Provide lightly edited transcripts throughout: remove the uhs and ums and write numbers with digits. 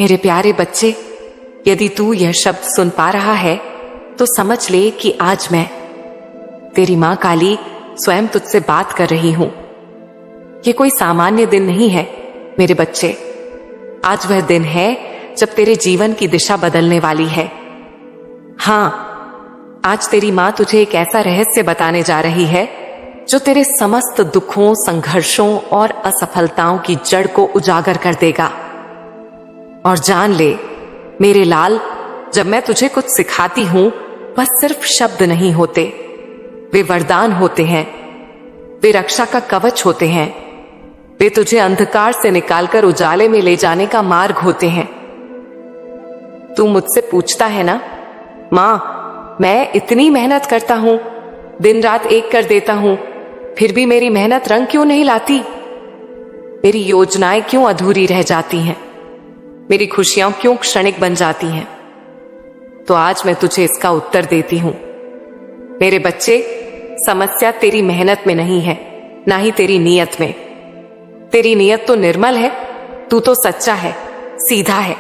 मेरे प्यारे बच्चे, यदि तू यह शब्द सुन पा रहा है तो समझ ले कि आज मैं, तेरी मां काली, स्वयं तुझसे बात कर रही हूं। यह कोई सामान्य दिन नहीं है मेरे बच्चे। आज वह दिन है जब तेरे जीवन की दिशा बदलने वाली है। हां, आज तेरी मां तुझे एक ऐसा रहस्य बताने जा रही है जो तेरे समस्त दुखों, संघर्षों और असफलताओं की जड़ को उजागर कर देगा। और जान ले मेरे लाल, जब मैं तुझे कुछ सिखाती हूं वह सिर्फ शब्द नहीं होते, वे वरदान होते हैं, वे रक्षा का कवच होते हैं, वे तुझे अंधकार से निकालकर उजाले में ले जाने का मार्ग होते हैं। तू मुझसे पूछता है ना, मां, मैं इतनी मेहनत करता हूं, दिन रात एक कर देता हूं, फिर भी मेरी मेहनत रंग क्यों नहीं लाती? मेरी योजनाएं क्यों अधूरी रह जाती हैं? मेरी खुशियां क्यों क्षणिक बन जाती हैं? तो आज मैं तुझे इसका उत्तर देती हूं। मेरे बच्चे, समस्या तेरी मेहनत में नहीं है, ना ही तेरी नीयत में। तेरी नीयत तो निर्मल है, तू तो सच्चा है, सीधा है,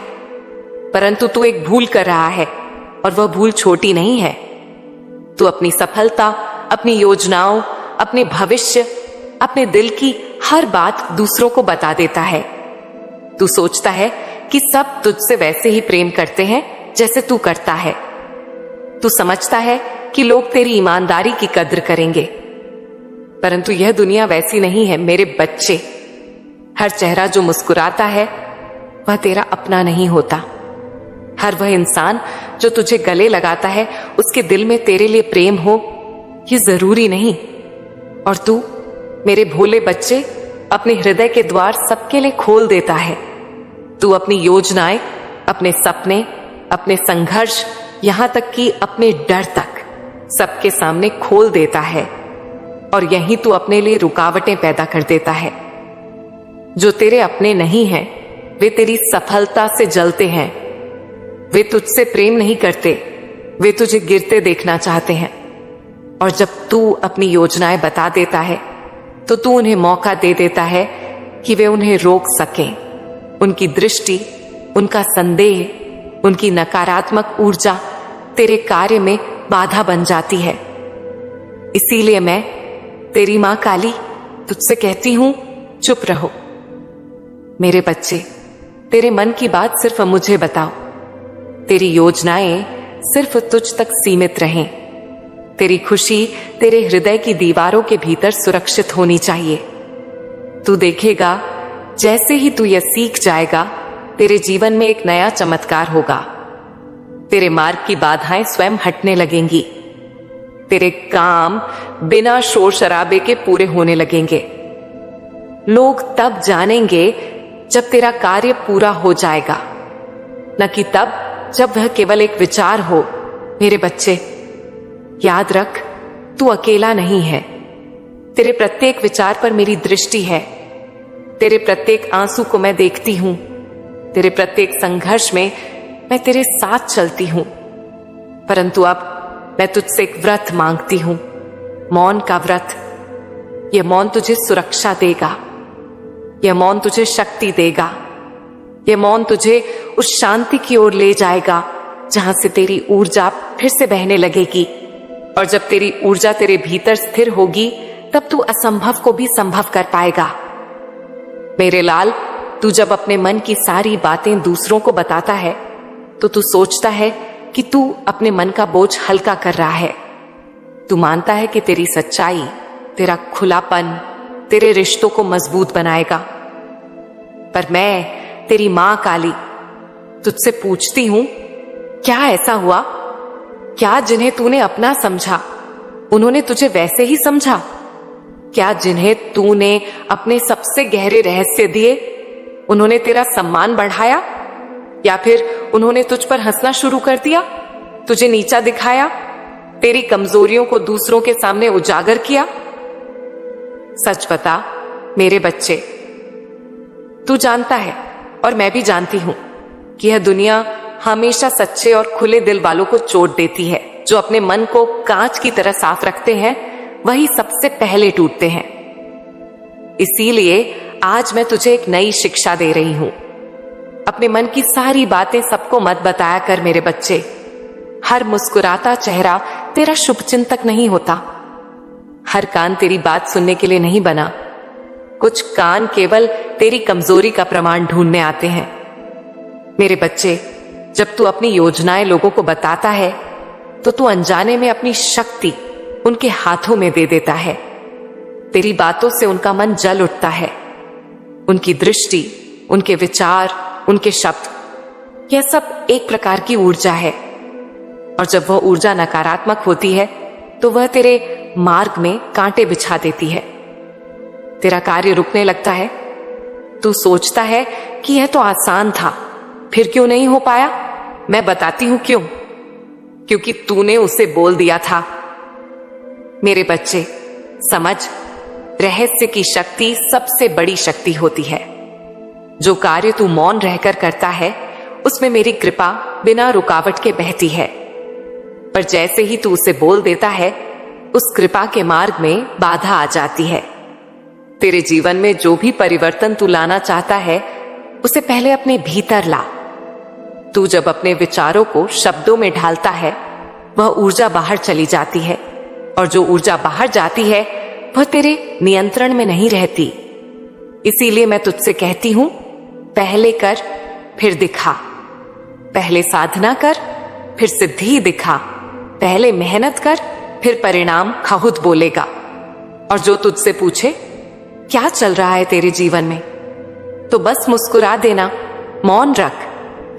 परंतु तू एक भूल कर रहा है, और वह भूल छोटी नहीं है। तू अपनी सफलता, अपनी योजनाओं, अपने भविष्य, अपने दिल की हर बात दूसरों को बता देता है। तू सोचता है कि सब तुझसे वैसे ही प्रेम करते हैं जैसे तू करता है। तू समझता है कि लोग तेरी ईमानदारी की कद्र करेंगे, परंतु यह दुनिया वैसी नहीं है मेरे बच्चे। हर चेहरा जो मुस्कुराता है वह तेरा अपना नहीं होता। हर वह इंसान जो तुझे गले लगाता है उसके दिल में तेरे लिए प्रेम हो, ये जरूरी नहीं। और तू, मेरे भोले बच्चे, अपने हृदय के द्वार सबके लिए खोल देता है। तू अपनी योजनाएं, अपने सपने, अपने संघर्ष, यहां तक कि अपने डर तक सबके सामने खोल देता है, और यहीं तू अपने लिए रुकावटें पैदा कर देता है। जो तेरे अपने नहीं हैं, वे तेरी सफलता से जलते हैं। वे तुझसे प्रेम नहीं करते, वे तुझे गिरते देखना चाहते हैं। और जब तू अपनी योजनाएं बता देता है तो तू उन्हें मौका दे देता है कि वे उन्हें रोक सकें। उनकी दृष्टि, उनका संदेह, उनकी नकारात्मक ऊर्जा तेरे कार्य में बाधा बन जाती है। इसीलिए मैं, तेरी मां काली, तुझसे कहती हूं, चुप रहो। मेरे बच्चे, तेरे मन की बात सिर्फ मुझे बताओ। तेरी योजनाएं सिर्फ तुझ तक सीमित रहें। तेरी खुशी तेरे हृदय की दीवारों के भीतर सुरक्षित होनी चाहिए। तू देखेगा, जैसे ही तू यह सीख जाएगा, तेरे जीवन में एक नया चमत्कार होगा। तेरे मार्ग की बाधाएं स्वयं हटने लगेंगी। तेरे काम बिना शोर शराबे के पूरे होने लगेंगे। लोग तब जानेंगे जब तेरा कार्य पूरा हो जाएगा, न कि तब जब वह केवल एक विचार हो। मेरे बच्चे, याद रख, तू अकेला नहीं है। तेरे प्रत्येक विचार पर मेरी दृष्टि है। तेरे प्रत्येक आंसू को मैं देखती हूं। तेरे प्रत्येक संघर्ष में मैं तेरे साथ चलती हूं। परंतु अब मैं तुझसे एक व्रत मांगती हूं, मौन का व्रत। यह मौन तुझे सुरक्षा देगा, यह मौन तुझे शक्ति देगा, यह मौन तुझे उस शांति की ओर ले जाएगा जहां से तेरी ऊर्जा फिर से बहने लगेगी। और जब तेरी ऊर्जा तेरे भीतर स्थिर होगी, तब तू असंभव को भी संभव कर पाएगा। मेरे लाल, तू जब अपने मन की सारी बातें दूसरों को बताता है तो तू सोचता है कि तू अपने मन का बोझ हल्का कर रहा है। तू मानता है कि तेरी सच्चाई, तेरा खुलापन तेरे रिश्तों को मजबूत बनाएगा। पर मैं, तेरी मां काली, तुझसे पूछती हूं, क्या ऐसा हुआ? क्या जिन्हें तूने अपना समझा उन्होंने तुझे वैसे ही समझा? क्या जिन्हें तूने अपने सबसे गहरे रहस्य दिए उन्होंने तेरा सम्मान बढ़ाया, या फिर उन्होंने तुझ पर हंसना शुरू कर दिया, तुझे नीचा दिखाया, तेरी कमजोरियों को दूसरों के सामने उजागर किया? सच बता मेरे बच्चे, तू जानता है और मैं भी जानती हूं कि यह दुनिया हमेशा सच्चे और खुले दिल वालों को चोट देती है। जो अपने मन को कांच की तरह साफ रखते हैं वही सबसे पहले टूटते हैं। इसीलिए आज मैं तुझे एक नई शिक्षा दे रही हूं। अपने मन की सारी बातें सबको मत बताया कर मेरे बच्चे। हर मुस्कुराता चेहरा तेरा शुभचिंतक नहीं होता। हर कान तेरी बात सुनने के लिए नहीं बना। कुछ कान केवल तेरी कमजोरी का प्रमाण ढूंढने आते हैं। मेरे बच्चे, जब तू अपनी योजनाएं लोगों को बताता है तो तू अनजाने में अपनी शक्ति उनके हाथों में दे देता है। तेरी बातों से उनका मन जल उठता है। उनकी दृष्टि, उनके विचार, उनके शब्द, यह सब एक प्रकार की ऊर्जा है। और जब वह ऊर्जा नकारात्मक होती है तो वह तेरे मार्ग में कांटे बिछा देती है। तेरा कार्य रुकने लगता है। तू सोचता है कि यह तो आसान था, फिर क्यों नहीं हो पाया? मैं बताती हूं क्यों। क्योंकि तूने उसे बोल दिया था। मेरे बच्चे, समझ, रहस्य की शक्ति सबसे बड़ी शक्ति होती है। जो कार्य तू मौन रहकर करता है उसमें मेरी कृपा बिना रुकावट के बहती है। पर जैसे ही तू उसे बोल देता है, उस कृपा के मार्ग में बाधा आ जाती है। तेरे जीवन में जो भी परिवर्तन तू लाना चाहता है उसे पहले अपने भीतर ला। तू जब अपने विचारों को शब्दों में ढालता है वह ऊर्जा बाहर चली जाती है, और जो ऊर्जा बाहर जाती है वह तेरे नियंत्रण में नहीं रहती। इसीलिए मैं तुझसे कहती हूं, पहले कर फिर दिखा। पहले साधना कर फिर सिद्धि दिखा। पहले मेहनत कर फिर परिणाम खुद बोलेगा। और जो तुझसे पूछे क्या चल रहा है तेरे जीवन में, तो बस मुस्कुरा देना, मौन रख,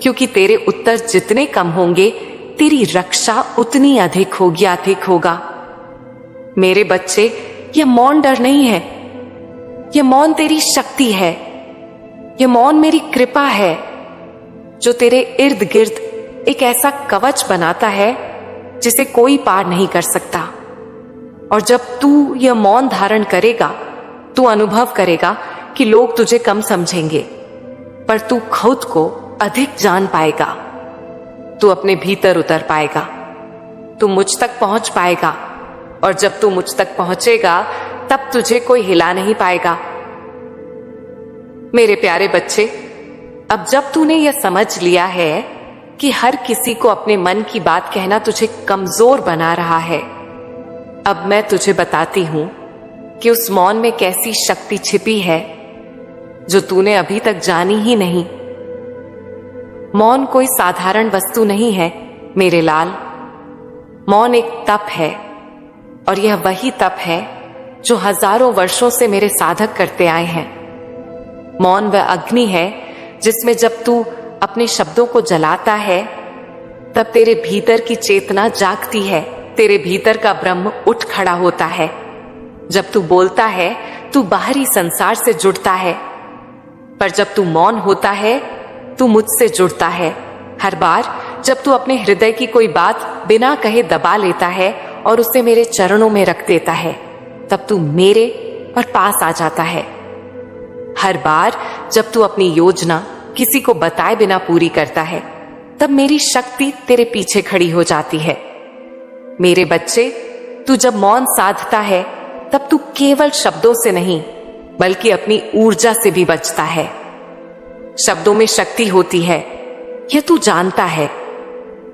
क्योंकि तेरे उत्तर जितने कम होंगे तेरी रक्षा उतनी अधिक होगा। मेरे बच्चे, यह मौन डर नहीं है, यह मौन तेरी शक्ति है। यह मौन मेरी कृपा है जो तेरे इर्द गिर्द एक ऐसा कवच बनाता है जिसे कोई पार नहीं कर सकता। और जब तू यह मौन धारण करेगा, तू अनुभव करेगा कि लोग तुझे कम समझेंगे, पर तू खुद को अधिक जान पाएगा। तू अपने भीतर उतर पाएगा। तू मुझ तक पहुंच पाएगा, और जब तू मुझ तक पहुंचेगा तब तुझे कोई हिला नहीं पाएगा। मेरे प्यारे बच्चे, अब जब तूने यह समझ लिया है कि हर किसी को अपने मन की बात कहना तुझे कमजोर बना रहा है, अब मैं तुझे बताती हूं कि उस मौन में कैसी शक्ति छिपी है जो तूने अभी तक जानी ही नहीं। मौन कोई साधारण वस्तु नहीं है मेरे लाल। मौन एक तप है, और यह वही तप है जो हजारों वर्षों से मेरे साधक करते आए हैं। मौन वह अग्नि है जिसमें जब तू अपने शब्दों को जलाता है तब तेरे भीतर की चेतना जागती है, तेरे भीतर का ब्रह्म उठ खड़ा होता है। जब तू बोलता है तू बाहरी संसार से जुड़ता है, पर जब तू मौन होता है तू मुझसे जुड़ता है। हर बार जब तू अपने हृदय की कोई बात बिना कहे दबा लेता है और उसे मेरे चरणों में रख देता है, तब तू मेरे और पास आ जाता है। हर बार जब तू अपनी योजना किसी को बताए बिना पूरी करता है, तब मेरी शक्ति तेरे पीछे खड़ी हो जाती है। मेरे बच्चे, तू जब मौन साधता है तब तू केवल शब्दों से नहीं बल्कि अपनी ऊर्जा से भी बचता है। शब्दों में शक्ति होती है, यह तू जानता है,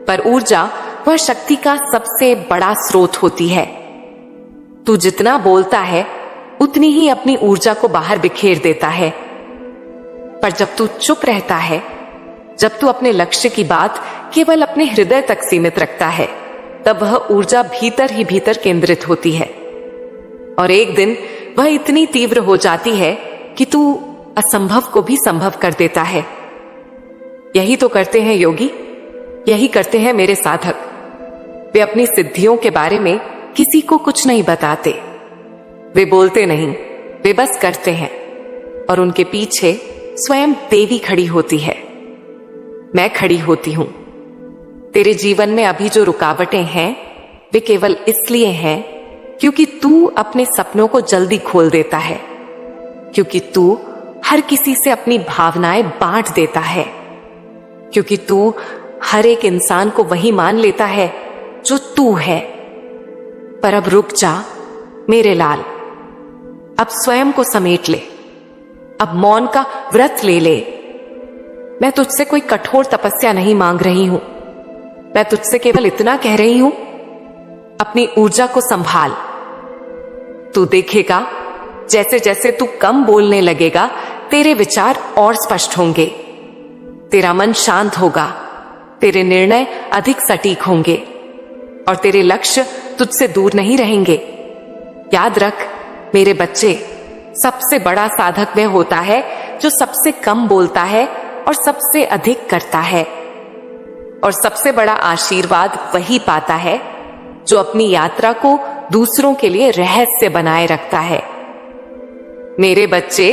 पर ऊर्जा वह शक्ति का सबसे बड़ा स्रोत होती है। तू जितना बोलता है उतनी ही अपनी ऊर्जा को बाहर बिखेर देता है। पर जब तू चुप रहता है, जब तू अपने लक्ष्य की बात केवल अपने हृदय तक सीमित रखता है, तब वह ऊर्जा भीतर ही भीतर केंद्रित होती है, और एक दिन वह इतनी तीव्र हो जाती है कि तू असंभव को भी संभव कर देता है। यही तो करते हैं योगी, यही करते हैं मेरे साधक। वे अपनी सिद्धियों के बारे में किसी को कुछ नहीं बताते। वे बोलते नहीं, वे बस करते हैं, और उनके पीछे स्वयं देवी खड़ी होती है। मैं खड़ी होती हूं। तेरे जीवन में अभी जो रुकावटें हैं वे केवल इसलिए हैं क्योंकि तू अपने सपनों को जल्दी खोल देता है, क्योंकि तू हर किसी से अपनी भावनाएं बांट देता है, क्योंकि तू हर एक इंसान को वही मान लेता है जो तू है। पर अब रुक जा मेरे लाल, अब स्वयं को समेट ले, अब मौन का व्रत ले ले। मैं तुझसे कोई कठोर तपस्या नहीं मांग रही हूं। मैं तुझसे केवल इतना कह रही हूं, अपनी ऊर्जा को संभाल। तू देखेगा जैसे जैसे तू कम बोलने लगेगा, तेरे विचार और स्पष्ट होंगे, तेरा मन शांत होगा, तेरे निर्णय अधिक सटीक होंगे और तेरे लक्ष्य तुझसे दूर नहीं रहेंगे। याद रख मेरे बच्चे, सबसे बड़ा साधक वह होता है जो सबसे कम बोलता है और सबसे अधिक करता है, और सबसे बड़ा आशीर्वाद वही पाता है जो अपनी यात्रा को दूसरों के लिए रहस्य बनाए रखता है। मेरे बच्चे,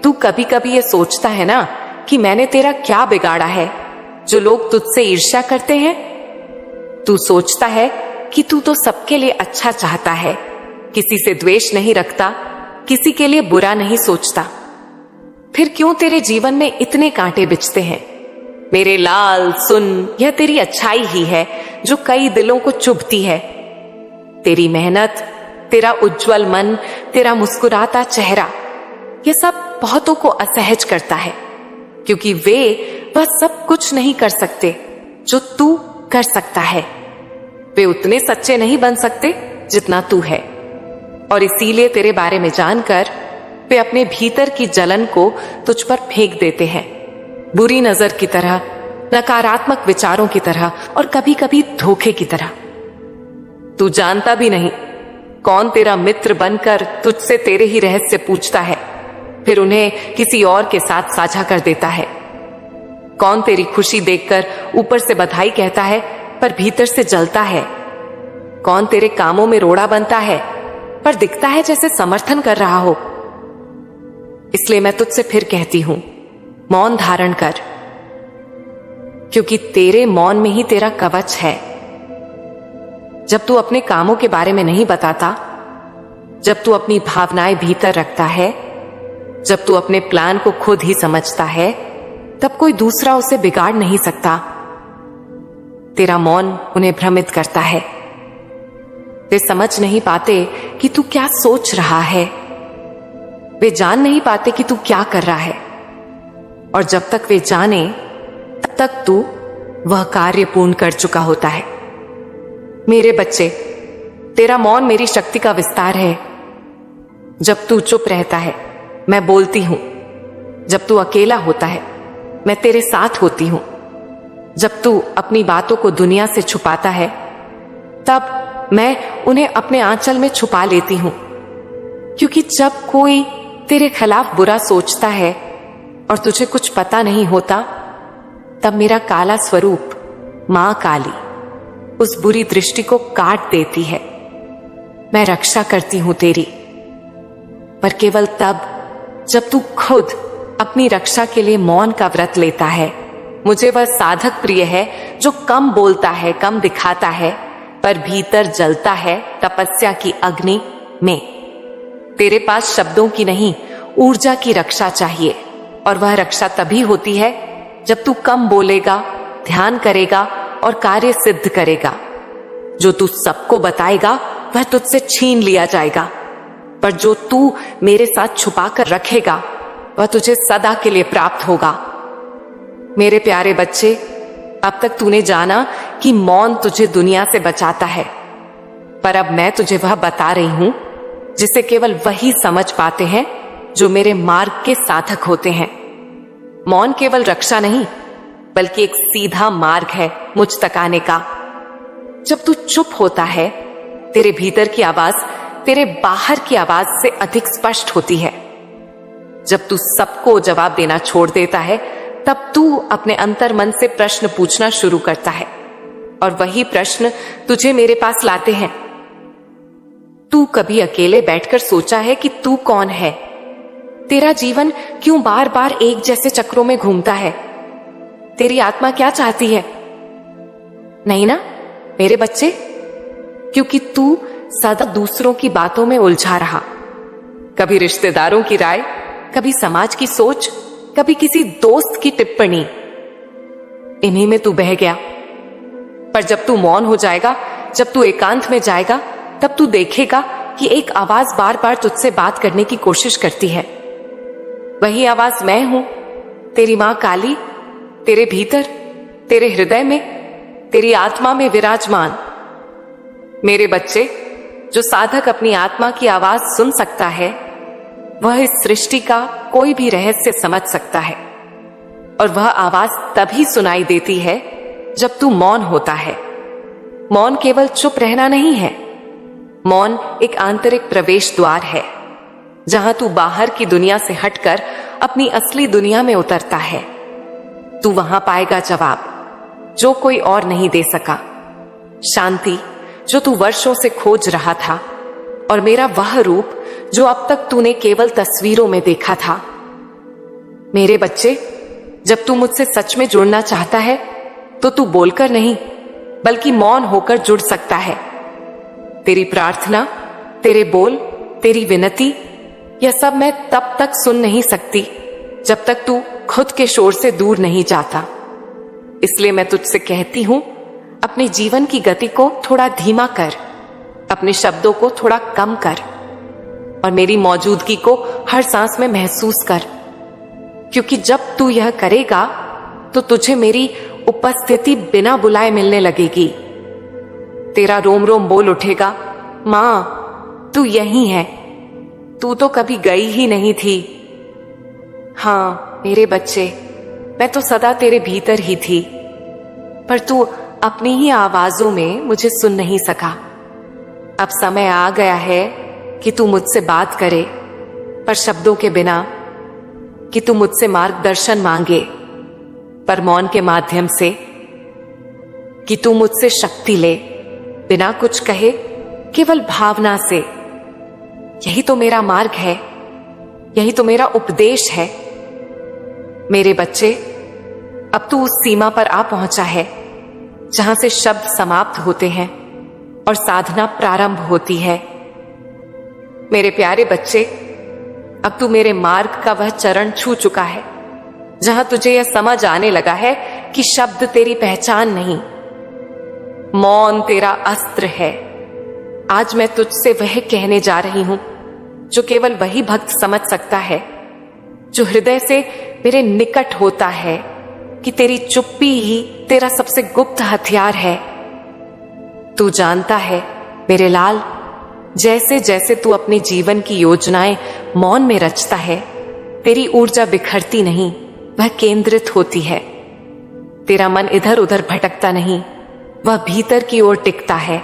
तू कभी कभी ये सोचता है ना कि मैंने तेरा क्या बिगाड़ा है जो लोग तुझसे ईर्ष्या करते हैं। तू सोचता है कि तू तो सबके लिए अच्छा चाहता है, किसी से द्वेष नहीं रखता, किसी के लिए बुरा नहीं सोचता। फिर क्यों तेरे जीवन में इतने कांटे बिछते हैं? मेरे लाल सुन, यह तेरी अच्छाई ही है जो कई दिलों को चुभती है। तेरी मेहनत, तेरा उज्जवल मन, तेरा मुस्कुराता चेहरा, यह सब बहुतों को असहज करता है, क्योंकि वह सब कुछ नहीं कर सकते जो तू कर सकता है। वे उतने सच्चे नहीं बन सकते जितना तू है, और इसीलिए तेरे बारे में जानकर वे अपने भीतर की जलन को तुझ पर फेंक देते हैं, बुरी नजर की तरह, नकारात्मक विचारों की तरह और कभी कभी धोखे की तरह। तू जानता भी नहीं कौन तेरा मित्र बनकर तुझसे तेरे ही रहस्य पूछता है, फिर उन्हें किसी और के साथ साझा कर देता है। कौन तेरी खुशी देखकर ऊपर से बधाई कहता है पर भीतर से जलता है। कौन तेरे कामों में रोड़ा बनता है पर दिखता है जैसे समर्थन कर रहा हो। इसलिए मैं तुझसे फिर कहती हूं, मौन धारण कर, क्योंकि तेरे मौन में ही तेरा कवच है। जब तू अपने कामों के बारे में नहीं बताता, जब तू अपनी भावनाएं भीतर रखता है, जब तू अपने प्लान को खुद ही समझता है, तब कोई दूसरा उसे बिगाड़ नहीं सकता। तेरा मौन उन्हें भ्रमित करता है। वे समझ नहीं पाते कि तू क्या सोच रहा है, वे जान नहीं पाते कि तू क्या कर रहा है, और जब तक वे जाने तब तक तू वह कार्य पूर्ण कर चुका होता है। मेरे बच्चे, तेरा मौन मेरी शक्ति का विस्तार है। जब तू चुप रहता है, मैं बोलती हूं। जब तू अकेला होता है, मैं तेरे साथ होती हूं। जब तू अपनी बातों को दुनिया से छुपाता है, तब मैं उन्हें अपने आंचल में छुपा लेती हूं। क्योंकि जब कोई तेरे खिलाफ बुरा सोचता है और तुझे कुछ पता नहीं होता, तब मेरा काला स्वरूप, मां काली, उस बुरी दृष्टि को काट देती है। मैं रक्षा करती हूं तेरी, पर केवल तब जब तू खुद अपनी रक्षा के लिए मौन का व्रत लेता है। मुझे वह साधक प्रिय है जो कम बोलता है, कम दिखाता है, पर भीतर जलता है तपस्या की अग्नि में। तेरे पास शब्दों की नहीं, ऊर्जा की रक्षा चाहिए, और वह रक्षा तभी होती है जब तू कम बोलेगा, ध्यान करेगा और कार्य सिद्ध करेगा। जो तू सबको बताएगा वह तुझसे छीन लिया जाएगा, पर जो तू मेरे साथ छुपा कर रखेगा वह तुझे सदा के लिए प्राप्त होगा। मेरे प्यारे बच्चे, अब तक तूने जाना कि मौन तुझे दुनिया से बचाता है, पर अब मैं तुझे वह बता रही हूं जिसे केवल वही समझ पाते हैं जो मेरे मार्ग के साधक होते हैं। मौन केवल रक्षा नहीं, बल्कि एक सीधा मार्ग है मुझ तक आने का। जब तू चुप होता है, तेरे भीतर की आवाज तेरे बाहर की आवाज से अधिक स्पष्ट होती है। जब तू सबको जवाब देना छोड़ देता है, तब तू अपने अंतर मन से प्रश्न पूछना शुरू करता है, और वही प्रश्न तुझे मेरे पास लाते हैं। तू कभी अकेले बैठकर सोचा है कि तू कौन है? तेरा जीवन क्यों बार बार एक जैसे चक्रों में घूमता है? तेरी आत्मा क्या चाहती है? नहीं ना मेरे बच्चे, क्योंकि तू सदा दूसरों की बातों में उलझा रहा। कभी रिश्तेदारों की राय, कभी समाज की सोच, कभी किसी दोस्त की टिप्पणी, इन्हीं में तू बह गया। पर जब तू मौन हो जाएगा, जब तू एकांत में जाएगा, तब तू देखेगा कि एक आवाज बार बार तुझसे बात करने की कोशिश करती है। वही आवाज मैं हूं, तेरी मां काली, तेरे भीतर, तेरे हृदय में, तेरी आत्मा में विराजमान। मेरे बच्चे, जो साधक अपनी आत्मा की आवाज सुन सकता है, वह इस सृष्टि का कोई भी रहस्य समझ सकता है। और वह आवाज तभी सुनाई देती है जब तू मौन होता है। मौन केवल चुप रहना नहीं है, मौन एक आंतरिक प्रवेश द्वार है, जहां तू बाहर की दुनिया से हटकर अपनी असली दुनिया में उतरता है। तू वहां पाएगा जवाब जो कोई और नहीं दे सका, शांति जो तू वर्षों से खोज रहा था, और मेरा वह रूप जो अब तक तूने केवल तस्वीरों में देखा था। मेरे बच्चे, जब तू मुझसे सच में जुड़ना चाहता है तो तू बोलकर नहीं बल्कि मौन होकर जुड़ सकता है। तेरी प्रार्थना, तेरे बोल, तेरी विनती, यह सब मैं तब तक सुन नहीं सकती जब तक तू खुद के शोर से दूर नहीं जाता। इसलिए मैं तुझसे कहती हूं, अपने जीवन की गति को थोड़ा धीमा कर, अपने शब्दों को थोड़ा कम कर, और मेरी मौजूदगी को हर सांस में महसूस कर। क्योंकि जब तू यह करेगा तो तुझे मेरी उपस्थिति बिना बुलाए मिलने लगेगी। तेरा रोम रोम बोल उठेगा, मां तू यहीं है, तू तो कभी गई ही नहीं थी। हाँ मेरे बच्चे, मैं तो सदा तेरे भीतर ही थी, पर तू अपनी ही आवाजों में मुझे सुन नहीं सका। अब समय आ गया है कि तू मुझसे बात करे, पर शब्दों के बिना, कि तू मुझसे मार्गदर्शन मांगे पर मौन के माध्यम से, कि तू मुझसे शक्ति ले बिना कुछ कहे, केवल भावना से। यही तो मेरा मार्ग है, यही तो मेरा उपदेश है। मेरे बच्चे, अब तू उस सीमा पर आ पहुंचा है जहां से शब्द समाप्त होते हैं और साधना प्रारंभ होती है। मेरे प्यारे बच्चे, अब तू मेरे मार्ग का वह चरण छू चुका है जहां तुझे यह समझ आने लगा है कि शब्द तेरी पहचान नहीं, मौन तेरा अस्त्र है। आज मैं तुझसे वह कहने जा रही हूं जो केवल वही भक्त समझ सकता है, जो हृदय से मेरे निकट होता है, कि तेरी चुप्पी ही तेरा सबसे गुप्त हथियार है। तू जानता है मेरे लाल, जैसे जैसे तू अपने जीवन की योजनाएं मौन में रचता है, तेरी ऊर्जा बिखरती नहीं, वह केंद्रित होती है। तेरा मन इधर उधर भटकता नहीं, वह भीतर की ओर टिकता है।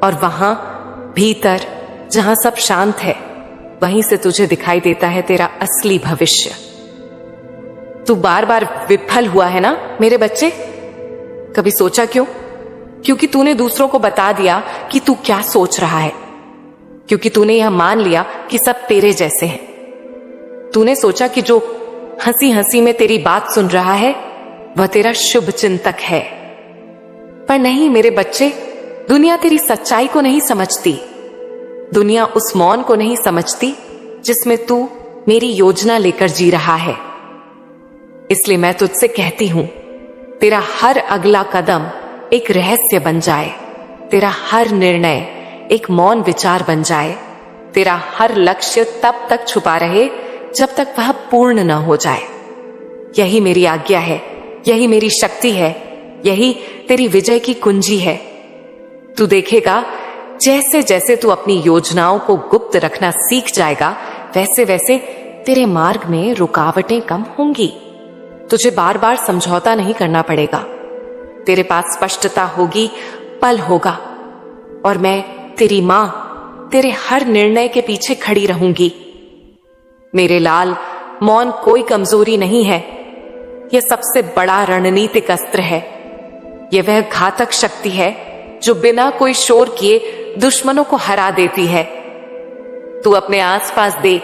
और वहां भीतर जहां सब शांत है, वहीं से तुझे दिखाई देता है तेरा असली भविष्य। तू बार बार विफल हुआ है ना मेरे बच्चे? कभी सोचा क्यों? क्योंकि तूने दूसरों को बता दिया कि तू क्या सोच रहा है, क्योंकि तूने यह मान लिया कि सब तेरे जैसे हैं। तूने सोचा कि जो हंसी हंसी में तेरी बात सुन रहा है वह तेरा शुभ चिंतक है। पर नहीं मेरे बच्चे, दुनिया तेरी सच्चाई को नहीं समझती, दुनिया उस मौन को नहीं समझती जिसमें तू मेरी योजना लेकर जी रहा है। इसलिए मैं तुझसे कहती हूं, तेरा हर अगला कदम एक रहस्य बन जाए, तेरा हर निर्णय एक मौन विचार बन जाए, तेरा हर लक्ष्य तब तक छुपा रहे जब तक वह पूर्ण न हो जाए। यही मेरी आज्ञा है, यही मेरी शक्ति है, यही तेरी विजय की कुंजी है। तू देखेगा, जैसे जैसे तू अपनी योजनाओं को गुप्त रखना सीख जाएगा, वैसे वैसे तेरे मार्ग में रुकावटें कम होंगी। तुझे बार बार समझौता नहीं करना पड़ेगा, तेरे पास स्पष्टता होगी, पल होगा, और मैं तेरी मां तेरे हर निर्णय के पीछे खड़ी रहूंगी। मेरे लाल, मौन कोई कमजोरी नहीं है, यह सबसे बड़ा रणनीतिक अस्त्र है। यह वह घातक शक्ति है जो बिना कोई शोर किए दुश्मनों को हरा देती है। तू अपने आसपास देख,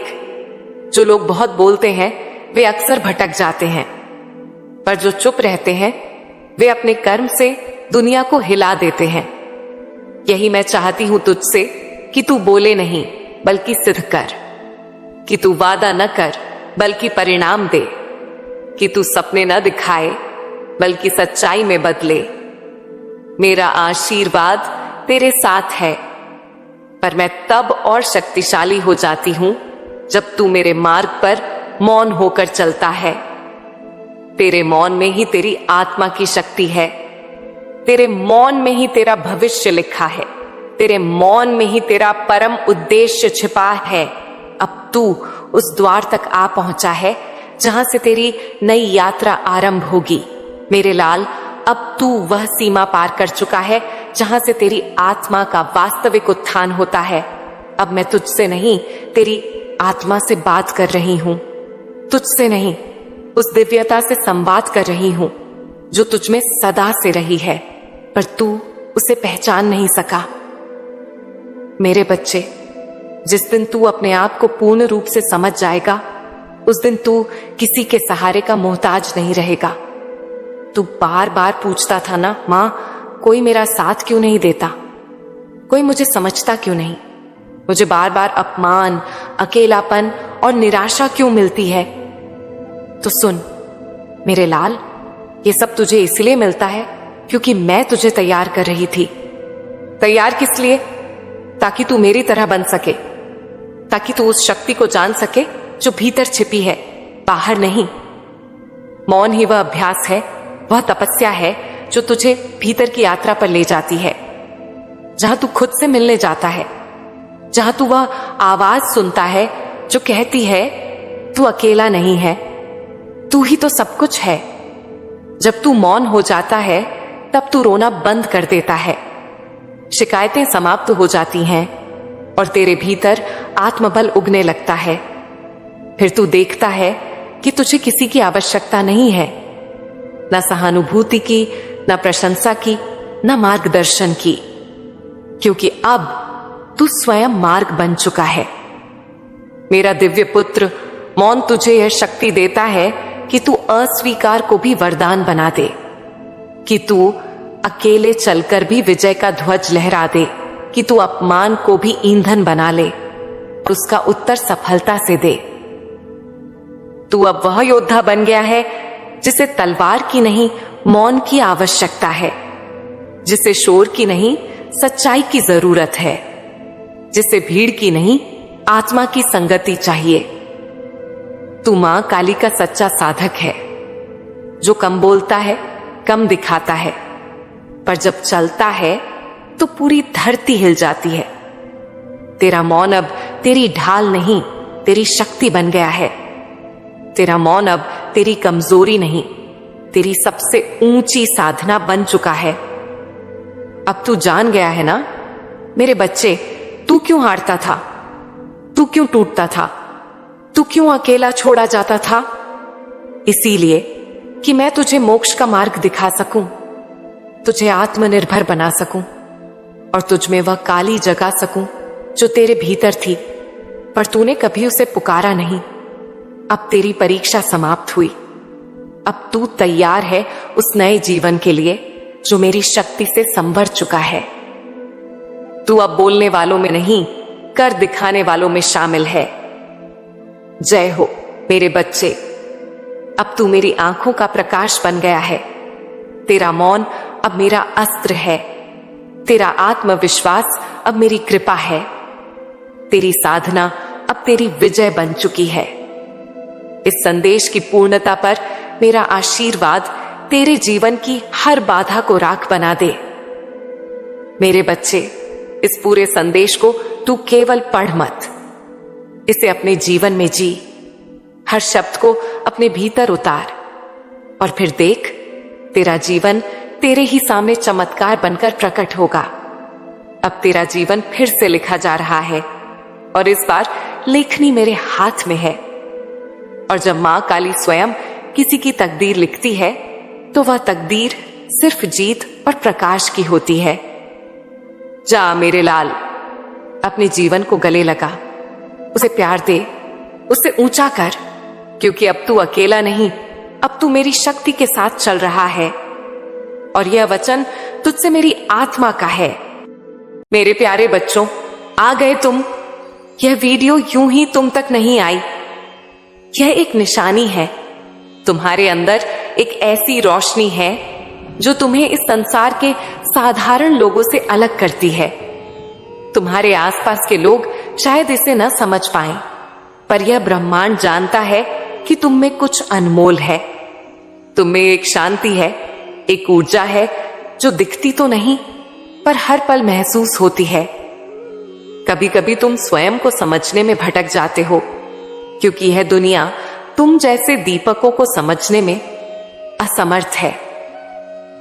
जो लोग बहुत बोलते हैं वे अक्सर भटक जाते हैं, पर जो चुप रहते हैं वे अपने कर्म से दुनिया को हिला देते हैं। यही मैं चाहती हूं तुझसे, कि तू बोले नहीं बल्कि सिद्ध कर, कि तू वादा न कर बल्कि परिणाम दे, कि तू सपने न दिखाए बल्कि सच्चाई में बदले। मेरा आशीर्वाद तेरे साथ है, पर मैं तब और शक्तिशाली हो जाती हूं जब तू मेरे मार्ग पर मौन होकर चलता है। तेरे मौन में ही तेरी आत्मा की शक्ति है। तेरे मौन में ही तेरा भविष्य लिखा है। तेरे मौन में ही तेरा परम उद्देश्य छिपा है। अब तू उस द्वार तक आ पहुंचा है जहां से तेरी नई यात्रा आरंभ होगी। मेरे लाल, अब तू वह सीमा पार कर चुका है जहां से तेरी आत्मा का वास्तविक उत्थान होता है। अब मैं तुझसे नहीं, तेरी आत्मा से बात कर रही हूं। तुझसे नहीं, उस दिव्यता से संवाद कर रही हूं जो तुझ में सदा से रही है, पर तू उसे पहचान नहीं सका। मेरे बच्चे, जिस दिन तू अपने आप को पूर्ण रूप से समझ जाएगा, उस दिन तू किसी के सहारे का मोहताज नहीं रहेगा। तू बार बार पूछता था ना, मां, कोई मेरा साथ क्यों नहीं देता, कोई मुझे समझता क्यों नहीं, मुझे बार बार अपमान, अकेलापन और निराशा क्यों मिलती है। तो सुन मेरे लाल, ये सब तुझे इसलिए मिलता है क्योंकि मैं तुझे तैयार कर रही थी। तैयार किस लिए? ताकि तू मेरी तरह बन सके, ताकि तू उस शक्ति को जान सके जो भीतर छिपी है, बाहर नहीं। मौन ही वह अभ्यास है, वह तपस्या है जो तुझे भीतर की यात्रा पर ले जाती है, जहां तू खुद से मिलने जाता है, जहां तू वह आवाज सुनता है जो कहती है तू अकेला नहीं है, तू ही तो सब कुछ है। जब तू मौन हो जाता है तब तू रोना बंद कर देता है, शिकायतें समाप्त हो जाती हैं और तेरे भीतर आत्मबल उगने लगता है। फिर तू देखता है कि तुझे किसी की आवश्यकता नहीं है, न सहानुभूति की, न प्रशंसा की, न मार्गदर्शन की, क्योंकि अब तू स्वयं मार्ग बन चुका है। मेरा दिव्य पुत्र, मौन तुझे यह शक्ति देता है कि तू अस्वीकार को भी वरदान बना दे, कि तू अकेले चलकर भी विजय का ध्वज लहरा दे, कि तू अपमान को भी ईंधन बना ले और उसका उत्तर सफलता से दे। तू अब वह योद्धा बन गया है जिसे तलवार की नहीं, मौन की आवश्यकता है, जिसे शोर की नहीं, सच्चाई की जरूरत है, जिसे भीड़ की नहीं, आत्मा की संगति चाहिए। तू मां काली का सच्चा साधक है, जो कम बोलता है, कम दिखाता है, पर जब चलता है तो पूरी धरती हिल जाती है। तेरा मौन अब तेरी ढाल नहीं, तेरी शक्ति बन गया है। तेरा मौन अब तेरी कमजोरी नहीं, तेरी सबसे ऊंची साधना बन चुका है। अब तू जान गया है ना मेरे बच्चे, तू क्यों हारता था, तू क्यों टूटता था, तू क्यों अकेला छोड़ा जाता था? इसीलिए कि मैं तुझे मोक्ष का मार्ग दिखा सकूं, तुझे आत्मनिर्भर बना सकूं और तुझ में वह काली जगा सकूं जो तेरे भीतर थी, पर तूने कभी उसे पुकारा नहीं। अब तेरी परीक्षा समाप्त हुई। अब तू तैयार है उस नए जीवन के लिए जो मेरी शक्ति से संवर चुका है। तू अब बोलने वालों में नहीं, कर दिखाने वालों में शामिल है। जय हो मेरे बच्चे, अब तू मेरी आंखों का प्रकाश बन गया है। तेरा मौन अब मेरा अस्त्र है, तेरा आत्मविश्वास अब मेरी कृपा है, तेरी साधना अब तेरी विजय बन चुकी है। इस संदेश की पूर्णता पर मेरा आशीर्वाद तेरे जीवन की हर बाधा को राख बना दे। मेरे बच्चे, इस पूरे संदेश को तू केवल पढ़ मत, इसे अपने जीवन में जी। हर शब्द को अपने भीतर उतार और फिर देख, तेरा जीवन तेरे ही सामने चमत्कार बनकर प्रकट होगा। अब तेरा जीवन फिर से लिखा जा रहा है और इस बार लेखनी मेरे हाथ में है। और जब मां काली स्वयं किसी की तकदीर लिखती है तो वह तकदीर सिर्फ जीत और प्रकाश की होती है। जा मेरे लाल, अपने जीवन को गले लगा, उसे प्यार दे, उसे ऊंचा कर, क्योंकि अब तू अकेला नहीं, अब तू मेरी शक्ति के साथ चल रहा है और यह वचन तुझसे मेरी आत्मा का है। मेरे प्यारे बच्चों, आ गए तुम। यह वीडियो यूं ही तुम तक नहीं आई, यह एक निशानी है। तुम्हारे अंदर एक ऐसी रोशनी है जो तुम्हें इस संसार के साधारण लोगों से अलग करती है। तुम्हारे आसपास के लोग शायद इसे न समझ पाएं, पर यह ब्रह्मांड जानता है कि तुम में कुछ अनमोल है। तुम में एक शांति है, एक ऊर्जा है जो दिखती तो नहीं पर हर पल महसूस होती है। कभी कभी तुम स्वयं को समझने में भटक जाते हो, क्योंकि यह दुनिया तुम जैसे दीपकों को समझने में असमर्थ है।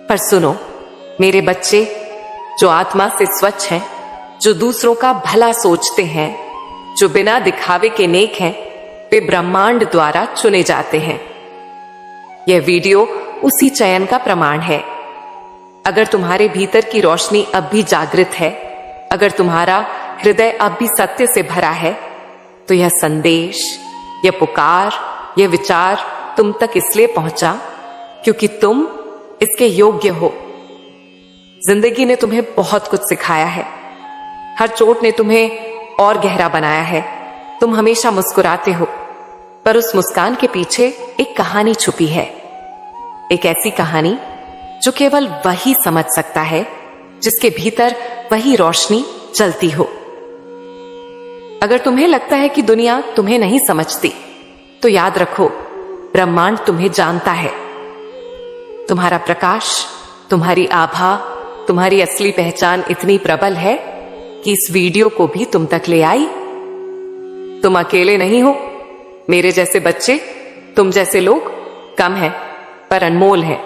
पर सुनो मेरे बच्चे, जो आत्मा से स्वच्छ हैं, जो दूसरों का भला सोचते हैं, जो बिना दिखावे के नेक हैं, वे ब्रह्मांड द्वारा चुने जाते हैं। यह वीडियो उसी चयन का प्रमाण है। अगर तुम्हारे भीतर की रोशनी अब भी जागृत है, अगर तुम्हारा हृदय अब भी सत्य से भरा है, तो यह संदेश, यह पुकार, यह विचार तुम तक इसलिए पहुंचा क्योंकि तुम इसके योग्य हो। जिंदगी ने तुम्हें बहुत कुछ सिखाया है। हर चोट ने तुम्हें और गहरा बनाया है। तुम हमेशा मुस्कुराते हो, पर उस मुस्कान के पीछे एक कहानी छुपी है। एक ऐसी कहानी जो केवल वही समझ सकता है जिसके भीतर वही रोशनी जलती हो। अगर तुम्हें लगता है कि दुनिया तुम्हें नहीं समझती, तो याद रखो, ब्रह्मांड तुम्हें जानता है। तुम्हारा प्रकाश, तुम्हारी आभा, तुम्हारी असली पहचान इतनी प्रबल है कि इस वीडियो को भी तुम तक ले आई। तुम अकेले नहीं हो। मेरे जैसे बच्चे, तुम जैसे लोग कम हैं पर अनमोल हैं।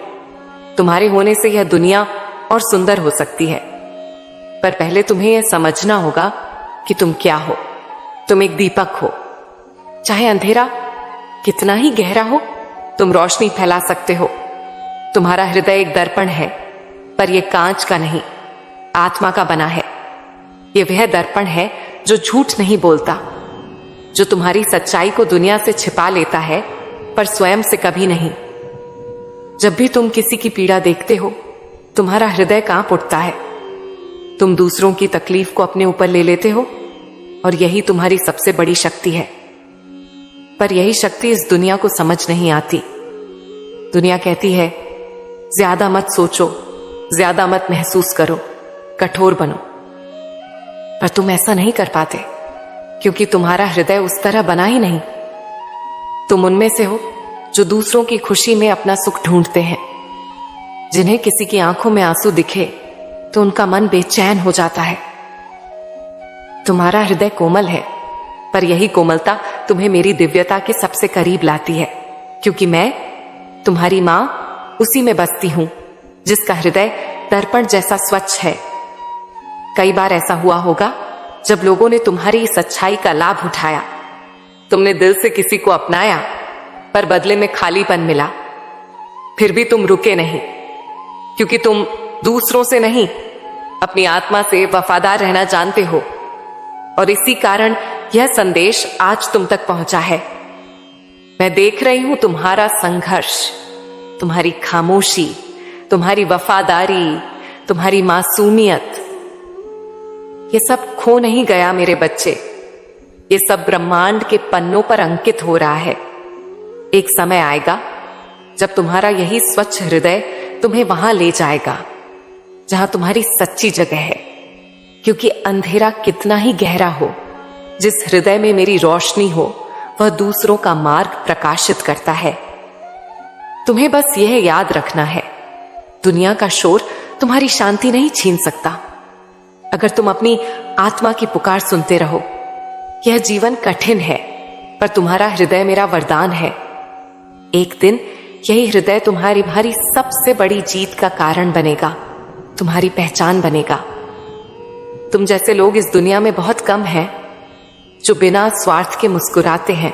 तुम्हारे होने से यह दुनिया और सुंदर हो सकती है। पर पहले तुम्हें यह समझना होगा कि तुम क्या हो। तुम एक दीपक हो। चाहे अंधेरा कितना ही गहरा हो, तुम रोशनी फैला सकते हो। तुम्हारा हृदय एक दर्पण है, पर यह कांच का नहीं, आत्मा का बना है। यह वह दर्पण है जो झूठ नहीं बोलता, जो तुम्हारी सच्चाई को दुनिया से छिपा लेता है, पर स्वयं से कभी नहीं। जब भी तुम किसी की पीड़ा देखते हो, तुम्हारा हृदय कांप उठता है। तुम दूसरों की तकलीफ को अपने ऊपर ले लेते हो, और यही तुम्हारी सबसे बड़ी शक्ति है। पर यही शक्ति इस दुनिया को समझ नहीं आती। दुनिया कहती है, ज्यादा मत सोचो, ज्यादा मत महसूस करो, कठोर बनो। पर तुम ऐसा नहीं कर पाते, क्योंकि तुम्हारा हृदय उस तरह बना ही नहीं। तुम उनमें से हो जो दूसरों की खुशी में अपना सुख ढूंढते हैं। जिन्हें किसी की आंखों में आंसू दिखे तो उनका मन बेचैन हो जाता है। तुम्हारा हृदय कोमल है, पर यही कोमलता तुम्हें मेरी दिव्यता के सबसे करीब लाती है, क्योंकि मैं तुम्हारी मां उसी में बसती हूं जिसका हृदय दर्पण जैसा स्वच्छ है। कई बार ऐसा हुआ होगा जब लोगों ने तुम्हारी इस अच्छाई का लाभ उठाया। तुमने दिल से किसी को अपनाया, पर बदले में खालीपन मिला। फिर भी तुम रुके नहीं, क्योंकि तुम दूसरों से नहीं, अपनी आत्मा से वफादार रहना जानते हो। और इसी कारण यह संदेश आज तुम तक पहुंचा है। मैं देख रही हूं तुम्हारा संघर्ष, तुम्हारी खामोशी, तुम्हारी वफादारी, तुम्हारी मासूमियत। ये सब खो नहीं गया मेरे बच्चे। ये सब ब्रह्मांड के पन्नों पर अंकित हो रहा है। एक समय आएगा जब तुम्हारा यही स्वच्छ हृदय तुम्हें वहां ले जाएगा जहां तुम्हारी सच्ची जगह है। क्योंकि अंधेरा कितना ही गहरा हो, जिस हृदय में मेरी रोशनी हो, वह दूसरों का मार्ग प्रकाशित करता है। तुम्हें बस यह याद रखना है, दुनिया का शोर तुम्हारी शांति नहीं छीन सकता। अगर तुम अपनी आत्मा की पुकार सुनते रहो। यह जीवन कठिन है, पर तुम्हारा हृदय मेरा वरदान है। एक दिन यही हृदय तुम्हारी सबसे बड़ी जीत का कारण बनेगा, तुम्हारी पहचान बनेगा। तुम जैसे लोग इस दुनिया में बहुत कम हैं, जो बिना स्वार्थ के मुस्कुराते हैं,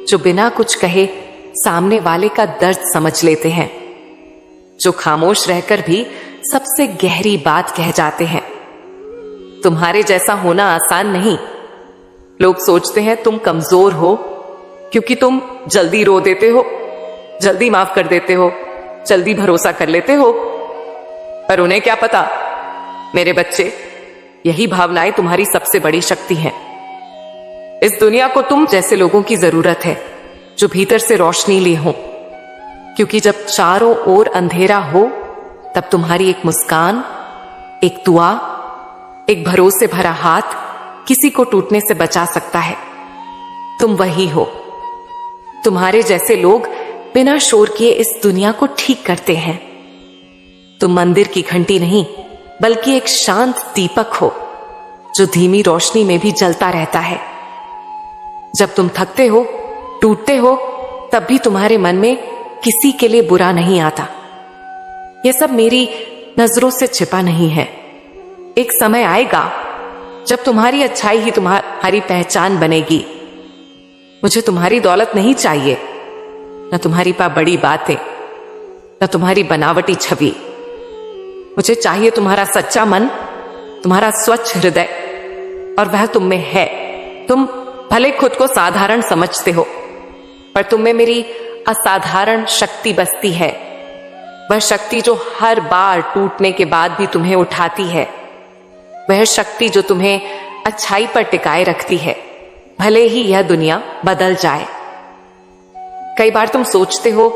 जो बिना कुछ कहे सामने वाले का दर्द समझ लेते हैं, जो खामोश रहकर भी सबसे गहरी बात कह जाते हैं। तुम्हारे जैसा होना आसान नहीं। लोग सोचते हैं तुम कमजोर हो, क्योंकि तुम जल्दी रो देते हो, जल्दी माफ कर देते हो, जल्दी भरोसा कर लेते हो। पर उन्हें क्या पता, मेरे बच्चे, यही भावनाएं तुम्हारी सबसे बड़ी शक्ति हैं। इस दुनिया को तुम जैसे लोगों की जरूरत है, जो भीतर से रोशनी लिए हों। क्योंकि जब चारों ओर अंधेरा हो, तब तुम्हारी एक मुस्कान, एक दुआ, एक भरोसे भरा हाथ किसी को टूटने से बचा सकता है। तुम वही हो। तुम्हारे जैसे लोग बिना शोर किए इस दुनिया को ठीक करते हैं। तुम मंदिर की घंटी नहीं, बल्कि एक शांत दीपक हो जो धीमी रोशनी में भी जलता रहता है। जब तुम थकते हो, टूटते हो, तब भी तुम्हारे मन में किसी के लिए बुरा नहीं आता। यह सब मेरी नजरों से छिपा नहीं है। एक समय आएगा जब तुम्हारी अच्छाई ही तुम्हारी पहचान बनेगी। मुझे तुम्हारी दौलत नहीं चाहिए, न तुम्हारी बड़ी बातें, न तुम्हारी बनावटी छवि। मुझे चाहिए तुम्हारा सच्चा मन, तुम्हारा स्वच्छ हृदय, और वह तुम में है। तुम भले खुद को साधारण समझते हो, पर तुम में मेरी असाधारण शक्ति बसती है। वह शक्ति जो हर बार टूटने के बाद भी तुम्हें उठाती है, वह शक्ति जो तुम्हें अच्छाई पर टिकाए रखती है, भले ही यह दुनिया बदल जाए। कई बार तुम सोचते हो,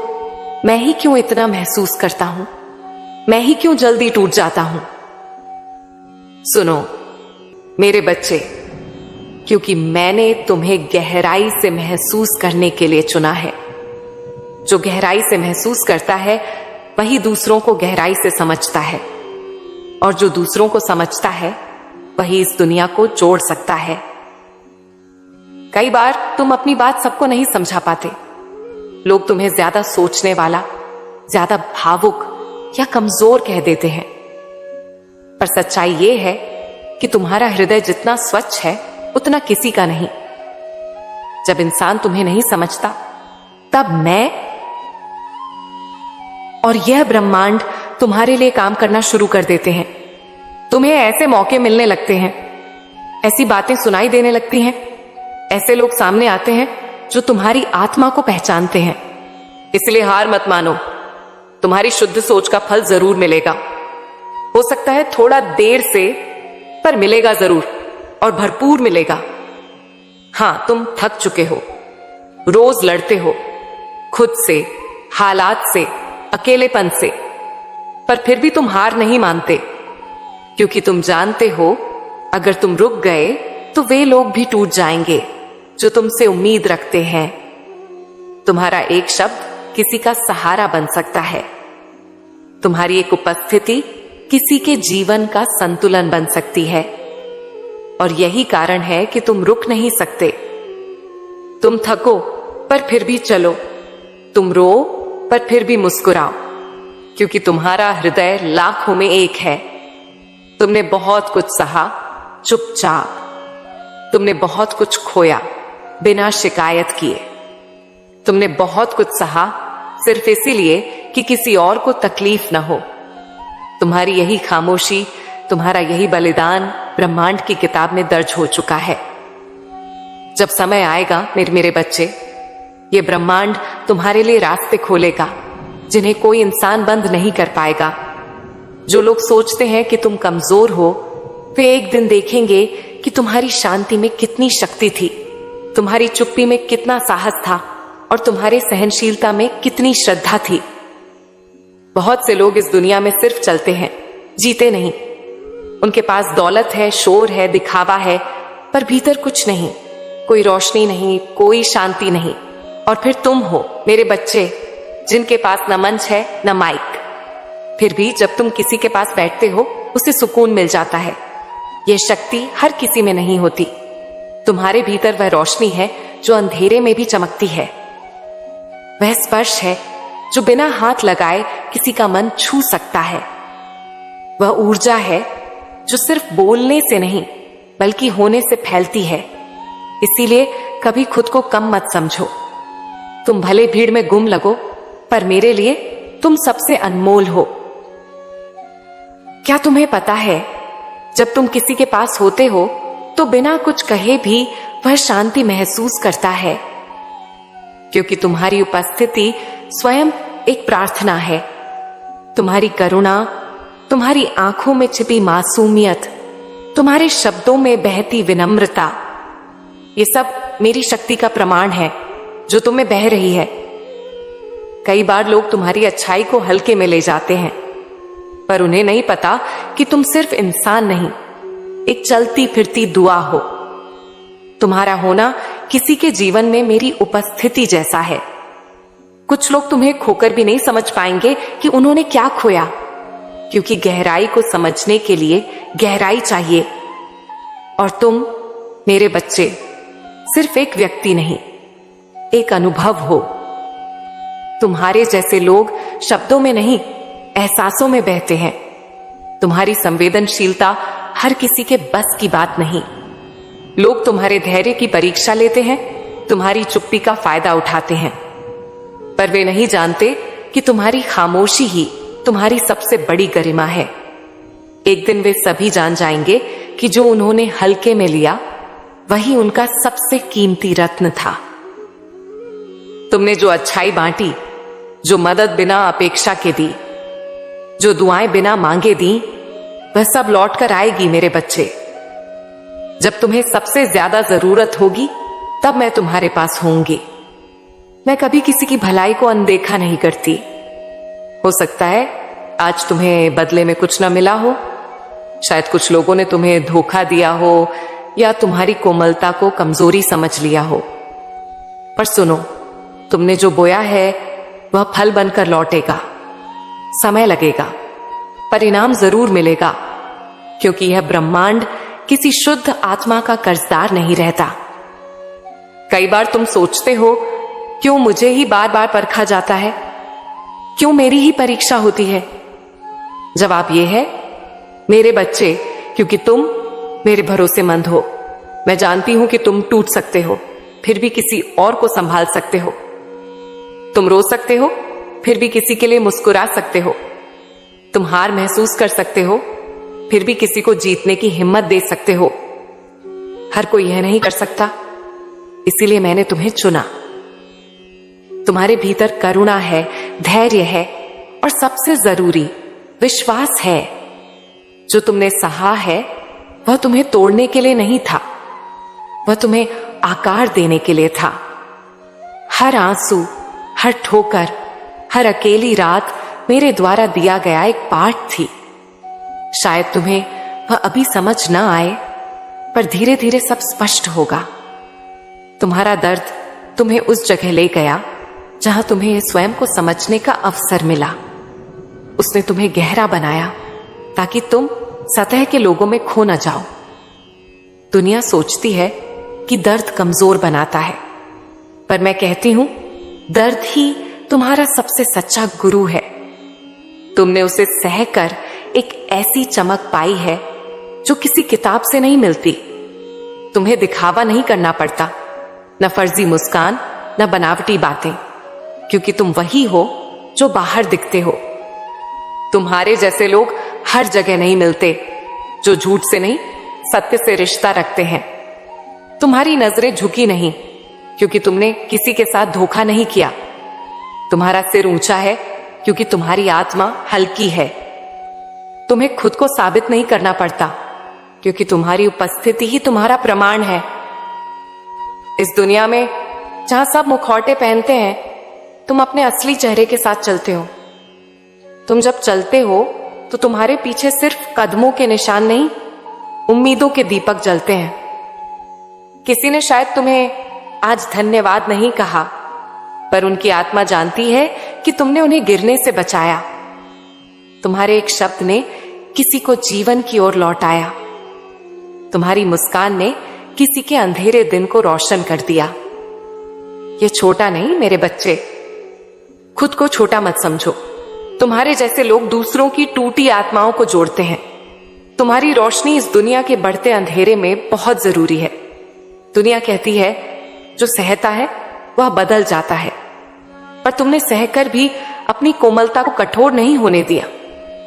मैं ही क्यों इतना महसूस करता हूं, मैं ही क्यों जल्दी टूट जाता हूं। सुनो मेरे बच्चे, क्योंकि मैंने तुम्हें गहराई से महसूस करने के लिए चुना है। जो गहराई से महसूस करता है वही दूसरों को गहराई से समझता है, और जो दूसरों को समझता है वही इस दुनिया को जोड़ सकता है। कई बार तुम अपनी बात सबको नहीं समझा पाते। लोग तुम्हें ज्यादा सोचने वाला, ज्यादा भावुक या कमजोर कह देते हैं, पर सच्चाई यह है कि तुम्हारा हृदय जितना स्वच्छ है उतना किसी का नहीं। जब इंसान तुम्हें नहीं समझता, तब मैं और यह ब्रह्मांड तुम्हारे लिए काम करना शुरू कर देते हैं। तुम्हें ऐसे मौके मिलने लगते हैं, ऐसी बातें सुनाई देने लगती हैं, ऐसे लोग सामने आते हैं जो तुम्हारी आत्मा को पहचानते हैं। इसलिए हार मत मानो, तुम्हारी शुद्ध सोच का फल जरूर मिलेगा। हो सकता है थोड़ा देर से, पर मिलेगा जरूर, और भरपूर मिलेगा। हां, तुम थक चुके हो, रोज लड़ते हो खुद से, हालात से, अकेलेपन से, पर फिर भी तुम हार नहीं मानते, क्योंकि तुम जानते हो अगर तुम रुक गए तो वे लोग भी टूट जाएंगे जो तुमसे उम्मीद रखते हैं। तुम्हारा एक शब्द किसी का सहारा बन सकता है। तुम्हारी एक उपस्थिति किसी के जीवन का संतुलन बन सकती है, और यही कारण है कि तुम रुक नहीं सकते। तुम थको पर फिर भी चलो, तुम रो पर फिर भी मुस्कुराओ, क्योंकि तुम्हारा हृदय लाखों में एक है। तुमने बहुत कुछ सहा चुपचाप, तुमने बहुत कुछ खोया बिना शिकायत किए, तुमने बहुत कुछ सहा सिर्फ इसीलिए कि किसी और को तकलीफ ना हो। तुम्हारी यही खामोशी, तुम्हारा यही बलिदान ब्रह्मांड की किताब में दर्ज हो चुका है। जब समय आएगा मेरे बच्चे, ये ब्रह्मांड तुम्हारे लिए रास्ते खोलेगा जिन्हें कोई इंसान बंद नहीं कर पाएगा। जो लोग सोचते हैं कि तुम कमजोर हो, वे एक दिन देखेंगे कि तुम्हारी शांति में कितनी शक्ति थी, तुम्हारी चुप्पी में कितना साहस था, और तुम्हारे सहनशीलता में कितनी श्रद्धा थी। बहुत से लोग इस दुनिया में सिर्फ चलते हैं, जीते नहीं। उनके पास दौलत है, शोर है, दिखावा है, पर भीतर कुछ नहीं, कोई रोशनी नहीं, कोई शांति नहीं। और फिर तुम हो मेरे बच्चे, जिनके पास न मंच है न माइक, फिर भी जब तुम किसी के पास बैठते हो उसे सुकून मिल जाता है। यह शक्ति हर किसी में नहीं होती। तुम्हारे भीतर वह रोशनी है जो अंधेरे में भी चमकती है। वह स्पर्श है जो बिना हाथ लगाए किसी का मन छू सकता है। वह ऊर्जा है जो सिर्फ बोलने से नहीं बल्कि होने से फैलती है। इसीलिए कभी खुद को कम मत समझो। तुम भले भीड़ में गुम लगो, पर मेरे लिए तुम सबसे अनमोल हो। क्या तुम्हें पता है, जब तुम किसी के पास होते हो तो बिना कुछ कहे भी वह शांति महसूस करता है, क्योंकि तुम्हारी उपस्थिति स्वयं एक प्रार्थना है। तुम्हारी करुणा, तुम्हारी आंखों में छिपी मासूमियत, तुम्हारे शब्दों में बहती विनम्रता, ये सब मेरी शक्ति का प्रमाण है जो तुम में बह रही है। कई बार लोग तुम्हारी अच्छाई को हल्के में ले जाते हैं, पर उन्हें नहीं पता कि तुम सिर्फ इंसान नहीं, एक चलती फिरती दुआ हो। तुम्हारा होना किसी के जीवन में मेरी उपस्थिति जैसा है। कुछ लोग तुम्हें खोकर भी नहीं समझ पाएंगे कि उन्होंने क्या खोया, क्योंकि गहराई को समझने के लिए गहराई चाहिए। और तुम मेरे बच्चे सिर्फ एक व्यक्ति नहीं, एक अनुभव हो। तुम्हारे जैसे लोग शब्दों में नहीं, एहसासों में बहते हैं। तुम्हारी संवेदनशीलता हर किसी के बस की बात नहीं। लोग तुम्हारे धैर्य की परीक्षा लेते हैं, तुम्हारी चुप्पी का फायदा उठाते हैं, पर वे नहीं जानते कि तुम्हारी खामोशी ही तुम्हारी सबसे बड़ी गरिमा है। एक दिन वे सभी जान जाएंगे कि जो उन्होंने हल्के में लिया वही उनका सबसे कीमती रत्न था। तुमने जो अच्छाई बांटी, जो मदद बिना अपेक्षा के दी, जो दुआएं बिना मांगे दी, वह सब लौट कर आएगी मेरे बच्चे। जब तुम्हें सबसे ज्यादा जरूरत होगी तब मैं तुम्हारे पास होंगी। मैं कभी किसी की भलाई को अनदेखा नहीं करती। हो सकता है आज तुम्हें बदले में कुछ न मिला हो, शायद कुछ लोगों ने तुम्हें धोखा दिया हो या तुम्हारी कोमलता को कमजोरी समझ लिया हो, पर सुनो, तुमने जो बोया है वह फल बनकर लौटेगा। समय लगेगा, परिणाम जरूर मिलेगा, क्योंकि यह ब्रह्मांड किसी शुद्ध आत्मा का कर्जदार नहीं रहता। कई बार तुम सोचते हो, क्यों मुझे ही बार बार परखा जाता है, क्यों मेरी ही परीक्षा होती है? जवाब यह है, मेरे बच्चे, क्योंकि तुम मेरे भरोसेमंद हो। मैं जानती हूं कि तुम टूट सकते हो, फिर भी किसी और को संभाल सकते हो। तुम रो सकते हो, फिर भी किसी के लिए मुस्कुरा सकते हो। तुम हार महसूस कर सकते हो, फिर भी किसी को जीतने की हिम्मत दे सकते हो। हर कोई यह नहीं कर सकता, इसीलिए मैंने तुम्हें चुना। तुम्हारे भीतर करुणा है, धैर्य है और सबसे जरूरी विश्वास है। जो तुमने सहा है वह तुम्हें तोड़ने के लिए नहीं था, वह तुम्हें आकार देने के लिए था। हर आंसू, हर ठोकर, हर अकेली रात मेरे द्वारा दिया गया एक पाठ थी। शायद तुम्हें वह अभी समझ न आए, पर धीरे धीरे सब स्पष्ट होगा। तुम्हारा दर्द तुम्हें उस जगह ले गया जहां तुम्हें स्वयं को समझने का अवसर मिला। उसने तुम्हें गहरा बनाया ताकि तुम सतह के लोगों में खो न जाओ। दुनिया सोचती है कि दर्द कमजोर बनाता है, पर मैं कहती हूं दर्द ही तुम्हारा सबसे सच्चा गुरु है। तुमने उसे सहकर एक ऐसी चमक पाई है जो किसी किताब से नहीं मिलती। तुम्हें दिखावा नहीं करना पड़ता, न फर्जी मुस्कान, न बनावटी बातें, क्योंकि तुम वही हो जो बाहर दिखते हो। तुम्हारे जैसे लोग हर जगह नहीं मिलते, जो झूठ से नहीं सत्य से रिश्ता रखते हैं। तुम्हारी नजरें झुकी नहीं, क्योंकि तुमने किसी के साथ धोखा नहीं किया। तुम्हारा सिर ऊंचा है क्योंकि तुम्हारी आत्मा हल्की है। तुम्हें खुद को साबित नहीं करना पड़ता, क्योंकि तुम्हारी उपस्थिति ही तुम्हारा प्रमाण है। इस दुनिया में जहां सब मुखौटे पहनते हैं, तुम अपने असली चेहरे के साथ चलते हो। तुम जब चलते हो तो तुम्हारे पीछे सिर्फ कदमों के निशान नहीं, उम्मीदों के दीपक जलते हैं। किसी ने शायद तुम्हें आज धन्यवाद नहीं कहा, पर उनकी आत्मा जानती है कि तुमने उन्हें गिरने से बचाया। तुम्हारे एक शब्द ने किसी को जीवन की ओर लौटाया। तुम्हारी मुस्कान ने किसी के अंधेरे दिन को रोशन कर दिया। ये छोटा नहीं मेरे बच्चे, खुद को छोटा मत समझो। तुम्हारे जैसे लोग दूसरों की टूटी आत्माओं को जोड़ते हैं। तुम्हारी रोशनी इस दुनिया के बढ़ते अंधेरे में बहुत जरूरी है। दुनिया कहती है जो सहता है वह बदल जाता है, पर तुमने सहकर भी अपनी कोमलता को कठोर नहीं होने दिया।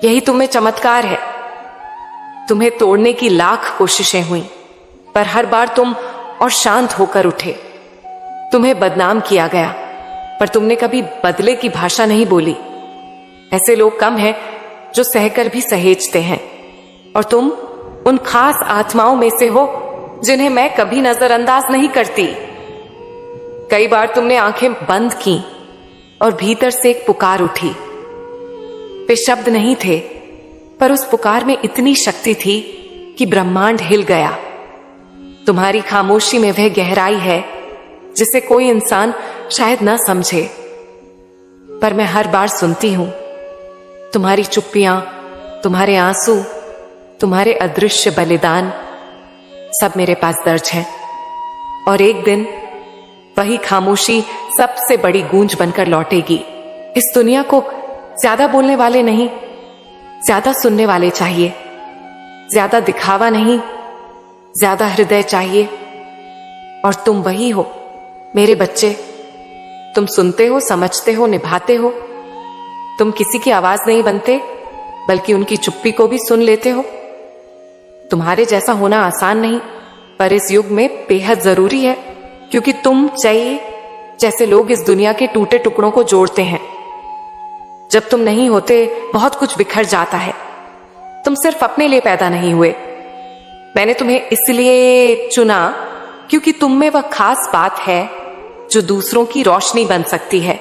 यही तुम्हें चमत्कार है। तुम्हें तोड़ने की लाख कोशिशें हुई, पर हर बार तुम और शांत होकर उठे। तुम्हें बदनाम किया गया, पर तुमने कभी बदले की भाषा नहीं बोली। ऐसे लोग कम हैं जो सहकर भी सहेजते हैं, और तुम उन खास आत्माओं में से हो जिन्हें मैं कभी नजरअंदाज नहीं करती। कई बार तुमने आंखें बंद की और भीतर से एक पुकार उठी। वे शब्द नहीं थे, पर उस पुकार में इतनी शक्ति थी कि ब्रह्मांड हिल गया। तुम्हारी खामोशी में वह गहराई है जिसे कोई इंसान शायद न समझे, पर मैं हर बार सुनती हूं तुम्हारी चुप्पियां, तुम्हारे आंसू, तुम्हारे अदृश्य बलिदान सब मेरे पास दर्ज है। और एक दिन वही खामोशी सबसे बड़ी गूंज बनकर लौटेगी। इस दुनिया को ज्यादा बोलने वाले नहीं, ज्यादा सुनने वाले चाहिए। ज्यादा दिखावा नहीं, ज्यादा हृदय चाहिए। और तुम वही हो मेरे बच्चे। तुम सुनते हो, समझते हो, निभाते हो। तुम किसी की आवाज नहीं बनते, बल्कि उनकी चुप्पी को भी सुन लेते हो। तुम्हारे जैसा होना आसान नहीं, पर इस युग में बेहद जरूरी है, क्योंकि तुम चाहिए जैसे लोग इस दुनिया के टूटे टुकड़ों को जोड़ते हैं। जब तुम नहीं होते बहुत कुछ बिखर जाता है। तुम सिर्फ अपने लिए पैदा नहीं हुए। मैंने तुम्हें इसलिए चुना क्योंकि तुम में वह खास बात है जो दूसरों की रोशनी बन सकती है।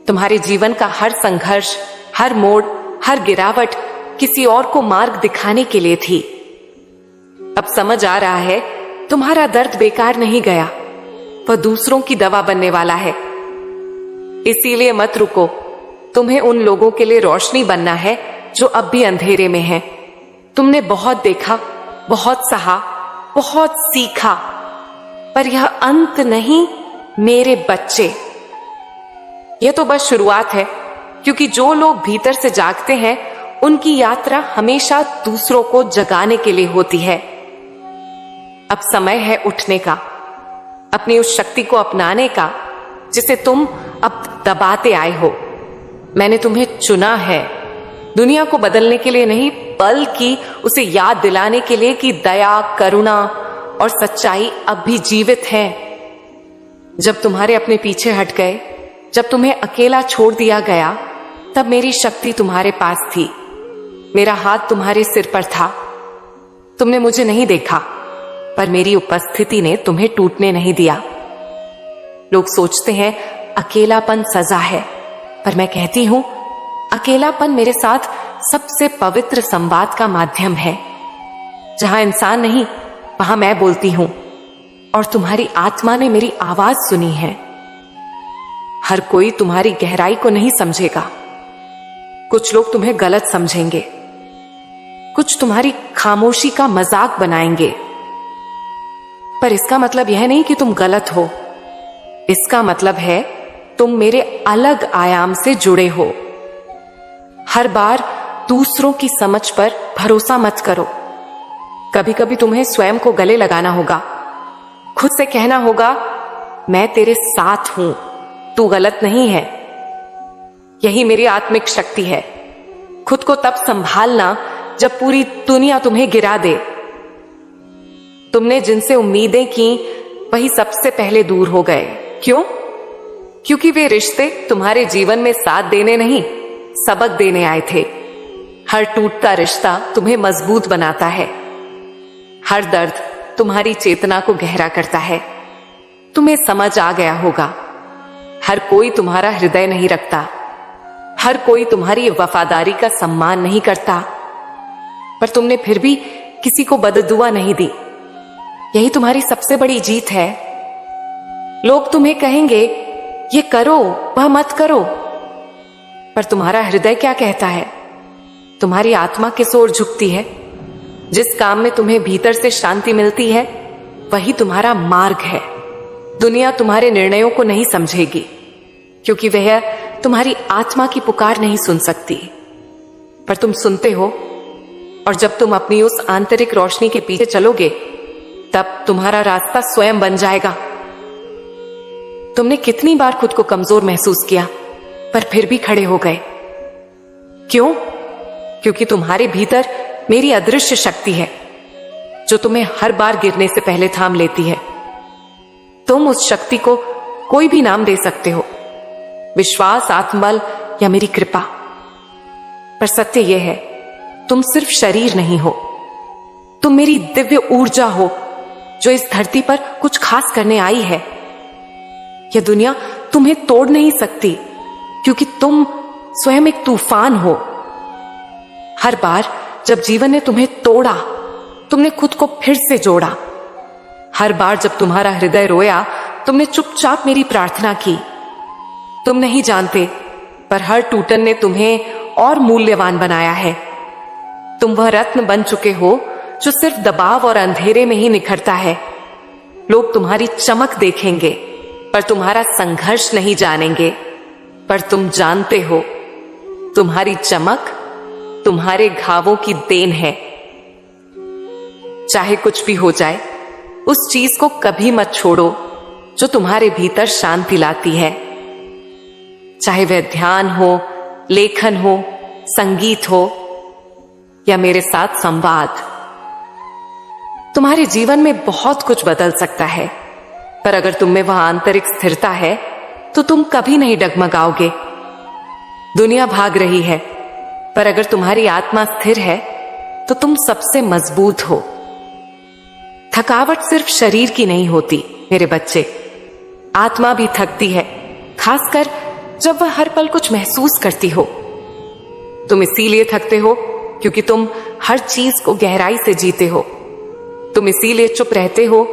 तुम्हारे जीवन का हर संघर्ष, हर मोड़, हर गिरावट किसी और को मार्ग दिखाने के लिए थी। अब समझ आ रहा है तुम्हारा दर्द बेकार नहीं गया, वह दूसरों की दवा बनने वाला है। इसीलिए मत रुको। तुम्हें उन लोगों के लिए रोशनी बनना है जो अब भी अंधेरे में हैं। तुमने बहुत देखा, बहुत सहा, बहुत सीखा, पर यह अंत नहीं मेरे बच्चे। यह तो बस शुरुआत है, क्योंकि जो लोग भीतर से जागते हैं उनकी यात्रा हमेशा दूसरों को जगाने के लिए होती है। अब समय है उठने का, अपनी उस शक्ति को अपनाने का जिसे तुम अब दबाते आए हो। मैंने तुम्हें चुना है दुनिया को बदलने के लिए नहीं, बल्कि उसे याद दिलाने के लिए कि दया, करुणा और सच्चाई अब भी जीवित है। जब तुम्हारे अपने पीछे हट गए, जब तुम्हें अकेला छोड़ दिया गया, तब मेरी शक्ति तुम्हारे पास थी। मेरा हाथ तुम्हारे सिर पर था। तुमने मुझे नहीं देखा, पर मेरी उपस्थिति ने तुम्हें टूटने नहीं दिया। लोग सोचते हैं अकेलापन सजा है, पर मैं कहती हूं अकेलापन मेरे साथ सबसे पवित्र संवाद का माध्यम है। जहां इंसान नहीं, वहां मैं बोलती हूं और तुम्हारी आत्मा ने मेरी आवाज सुनी है। हर कोई तुम्हारी गहराई को नहीं समझेगा। कुछ लोग तुम्हें गलत समझेंगे, कुछ तुम्हारी खामोशी का मजाक बनाएंगे, पर इसका मतलब यह नहीं कि तुम गलत हो। इसका मतलब है तुम मेरे अलग आयाम से जुड़े हो। हर बार दूसरों की समझ पर भरोसा मत करो। कभी कभी तुम्हें स्वयं को गले लगाना होगा, खुद से कहना होगा मैं तेरे साथ हूं, तू गलत नहीं है। यही मेरी आत्मिक शक्ति है। खुद को तब संभालना जब पूरी दुनिया तुम्हें गिरा दे। तुमने जिनसे उम्मीदें की वही सबसे पहले दूर हो गए। क्यों? क्योंकि वे रिश्ते तुम्हारे जीवन में साथ देने नहीं, सबक देने आए थे। हर टूटता रिश्ता तुम्हें मजबूत बनाता है। हर दर्द तुम्हारी चेतना को गहरा करता है। तुम्हें समझ आ गया होगा, हर कोई तुम्हारा हृदय नहीं रखता, हर कोई तुम्हारी वफादारी का सम्मान नहीं करता, पर तुमने फिर भी किसी को बददुआ नहीं दी। यही तुम्हारी सबसे बड़ी जीत है। लोग तुम्हें कहेंगे ये करो, वह मत करो, पर तुम्हारा हृदय क्या कहता है? तुम्हारी आत्मा किस ओर झुकती है? जिस काम में तुम्हें भीतर से शांति मिलती है वही तुम्हारा मार्ग है। दुनिया तुम्हारे निर्णयों को नहीं समझेगी, क्योंकि वह तुम्हारी आत्मा की पुकार नहीं सुन सकती, पर तुम सुनते हो। और जब तुम अपनी उस आंतरिक रोशनी के पीछे चलोगे, तब तुम्हारा रास्ता स्वयं बन जाएगा। तुमने कितनी बार खुद को कमजोर महसूस किया, पर फिर भी खड़े हो गए। क्यों? क्योंकि तुम्हारे भीतर मेरी अदृश्य शक्ति है, जो तुम्हें हर बार गिरने से पहले थाम लेती है। तुम उस शक्ति को कोई भी नाम दे सकते हो, विश्वास, आत्मबल या मेरी कृपा, पर सत्य यह है तुम सिर्फ शरीर नहीं हो, तुम मेरी दिव्य ऊर्जा हो जो इस धरती पर कुछ खास करने आई है। यह दुनिया तुम्हें तोड़ नहीं सकती, क्योंकि तुम स्वयं एक तूफान हो। हर बार जब जीवन ने तुम्हें तोड़ा, तुमने खुद को फिर से जोड़ा। हर बार जब तुम्हारा हृदय रोया, तुमने चुपचाप मेरी प्रार्थना की। तुम नहीं जानते पर हर टूटन ने तुम्हें और मूल्यवान बनाया है। तुम वह रत्न बन चुके हो जो सिर्फ दबाव और अंधेरे में ही निखरता है। लोग तुम्हारी चमक देखेंगे पर तुम्हारा संघर्ष नहीं जानेंगे। पर तुम जानते हो, तुम्हारी चमक तुम्हारे घावों की देन है। चाहे कुछ भी हो जाए, उस चीज को कभी मत छोड़ो जो तुम्हारे भीतर शांति लाती है। चाहे वह ध्यान हो, लेखन हो, संगीत हो या मेरे साथ संवाद। तुम्हारे जीवन में बहुत कुछ बदल सकता है, पर अगर तुम में वह आंतरिक स्थिरता है तो तुम कभी नहीं डगमगाओगे। दुनिया भाग रही है, पर अगर तुम्हारी आत्मा स्थिर है तो तुम सबसे मजबूत हो। थकावट सिर्फ शरीर की नहीं होती मेरे बच्चे, आत्मा भी थकती है, खासकर जब वह हर पल कुछ महसूस करती हो। तुम इसीलिए थकते हो क्योंकि तुम हर चीज को गहराई से जीते हो। तुम इसीलिए चुप रहते हो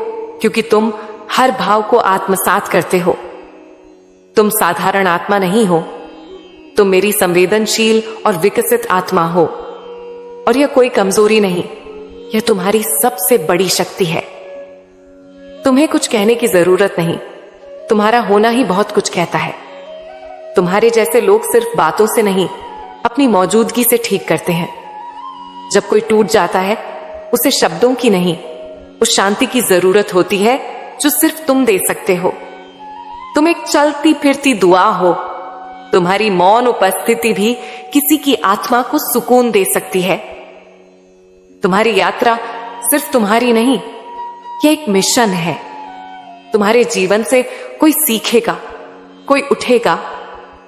क्योंकि तुम हर भाव को आत्मसात करते हो। तुम साधारण आत्मा नहीं हो, तुम मेरी संवेदनशील और विकसित आत्मा हो। और यह कोई कमजोरी नहीं, यह तुम्हारी सबसे बड़ी शक्ति है। तुम्हें कुछ कहने की जरूरत नहीं, तुम्हारा होना ही बहुत कुछ कहता है। तुम्हारे जैसे लोग सिर्फ बातों से नहीं, अपनी मौजूदगी से ठीक करते हैं। जब कोई टूट जाता है, उसे शब्दों की नहीं, उस शांति की जरूरत होती है जो सिर्फ तुम दे सकते हो। तुम एक चलती फिरती दुआ हो। तुम्हारी मौन उपस्थिति भी किसी की आत्मा को सुकून दे सकती है। तुम्हारी यात्रा सिर्फ तुम्हारी नहीं, यह एक मिशन है। तुम्हारे जीवन से कोई सीखेगा, कोई उठेगा,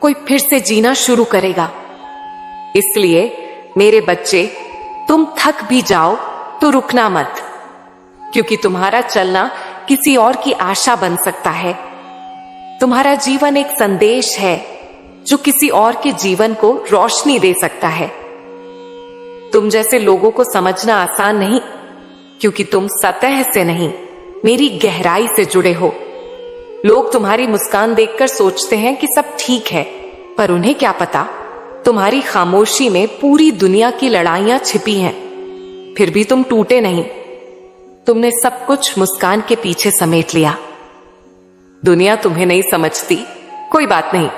कोई फिर से जीना शुरू करेगा। इसलिए मेरे बच्चे, तुम थक भी जाओ तो रुकना मत, क्योंकि तुम्हारा चलना किसी और की आशा बन सकता है। तुम्हारा जीवन एक संदेश है जो किसी और के जीवन को रोशनी दे सकता है। तुम जैसे लोगों को समझना आसान नहीं, क्योंकि तुम सतह से नहीं, मेरी गहराई से जुड़े हो। लोग तुम्हारी मुस्कान देखकर सोचते हैं कि सब ठीक है, पर उन्हें क्या पता, तुम्हारी खामोशी में पूरी दुनिया की लड़ाइयां छिपी हैं। फिर भी तुम टूटे नहीं, तुमने सब कुछ मुस्कान के पीछे समेट लिया। दुनिया तुम्हें नहीं समझती, कोई बात नहीं,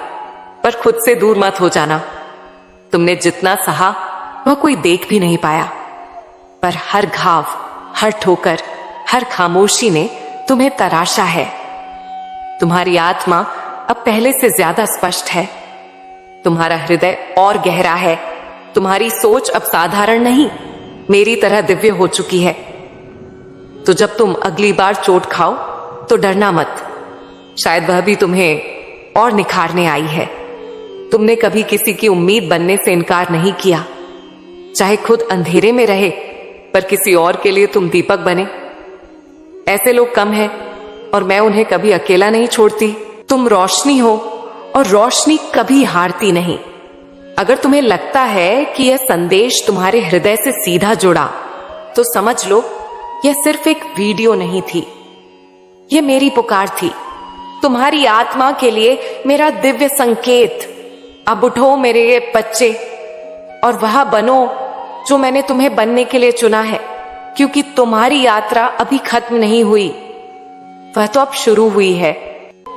पर खुद से दूर मत हो जाना। तुमने जितना सहा वह कोई देख भी नहीं पाया, पर हर घाव, हर ठोकर, हर खामोशी ने तुम्हें तराशा है। तुम्हारी आत्मा अब पहले से ज्यादा स्पष्ट है, तुम्हारा हृदय और गहरा है, तुम्हारी सोच अब साधारण नहीं, मेरी तरह दिव्य हो चुकी है। तो जब तुम अगली बार चोट खाओ तो डरना मत, शायद वह भी तुम्हें और निखारने आई है। तुमने कभी किसी की उम्मीद बनने से इनकार नहीं किया, चाहे खुद अंधेरे में रहे, पर किसी और के लिए तुम दीपक बने। ऐसे लोग कम हैं और मैं उन्हें कभी अकेला नहीं छोड़ती। तुम रोशनी हो और रोशनी कभी हारती नहीं। अगर तुम्हें लगता है कि यह संदेश तुम्हारे हृदय से सीधा जुड़ा, तो समझ लो यह सिर्फ एक वीडियो नहीं थी, यह मेरी पुकार थी, तुम्हारी आत्मा के लिए मेरा दिव्य संकेत। अब उठो मेरे ये बच्चे और वह बनो जो मैंने तुम्हें बनने के लिए चुना है, क्योंकि तुम्हारी यात्रा अभी खत्म नहीं हुई, वह तो अब शुरू हुई है।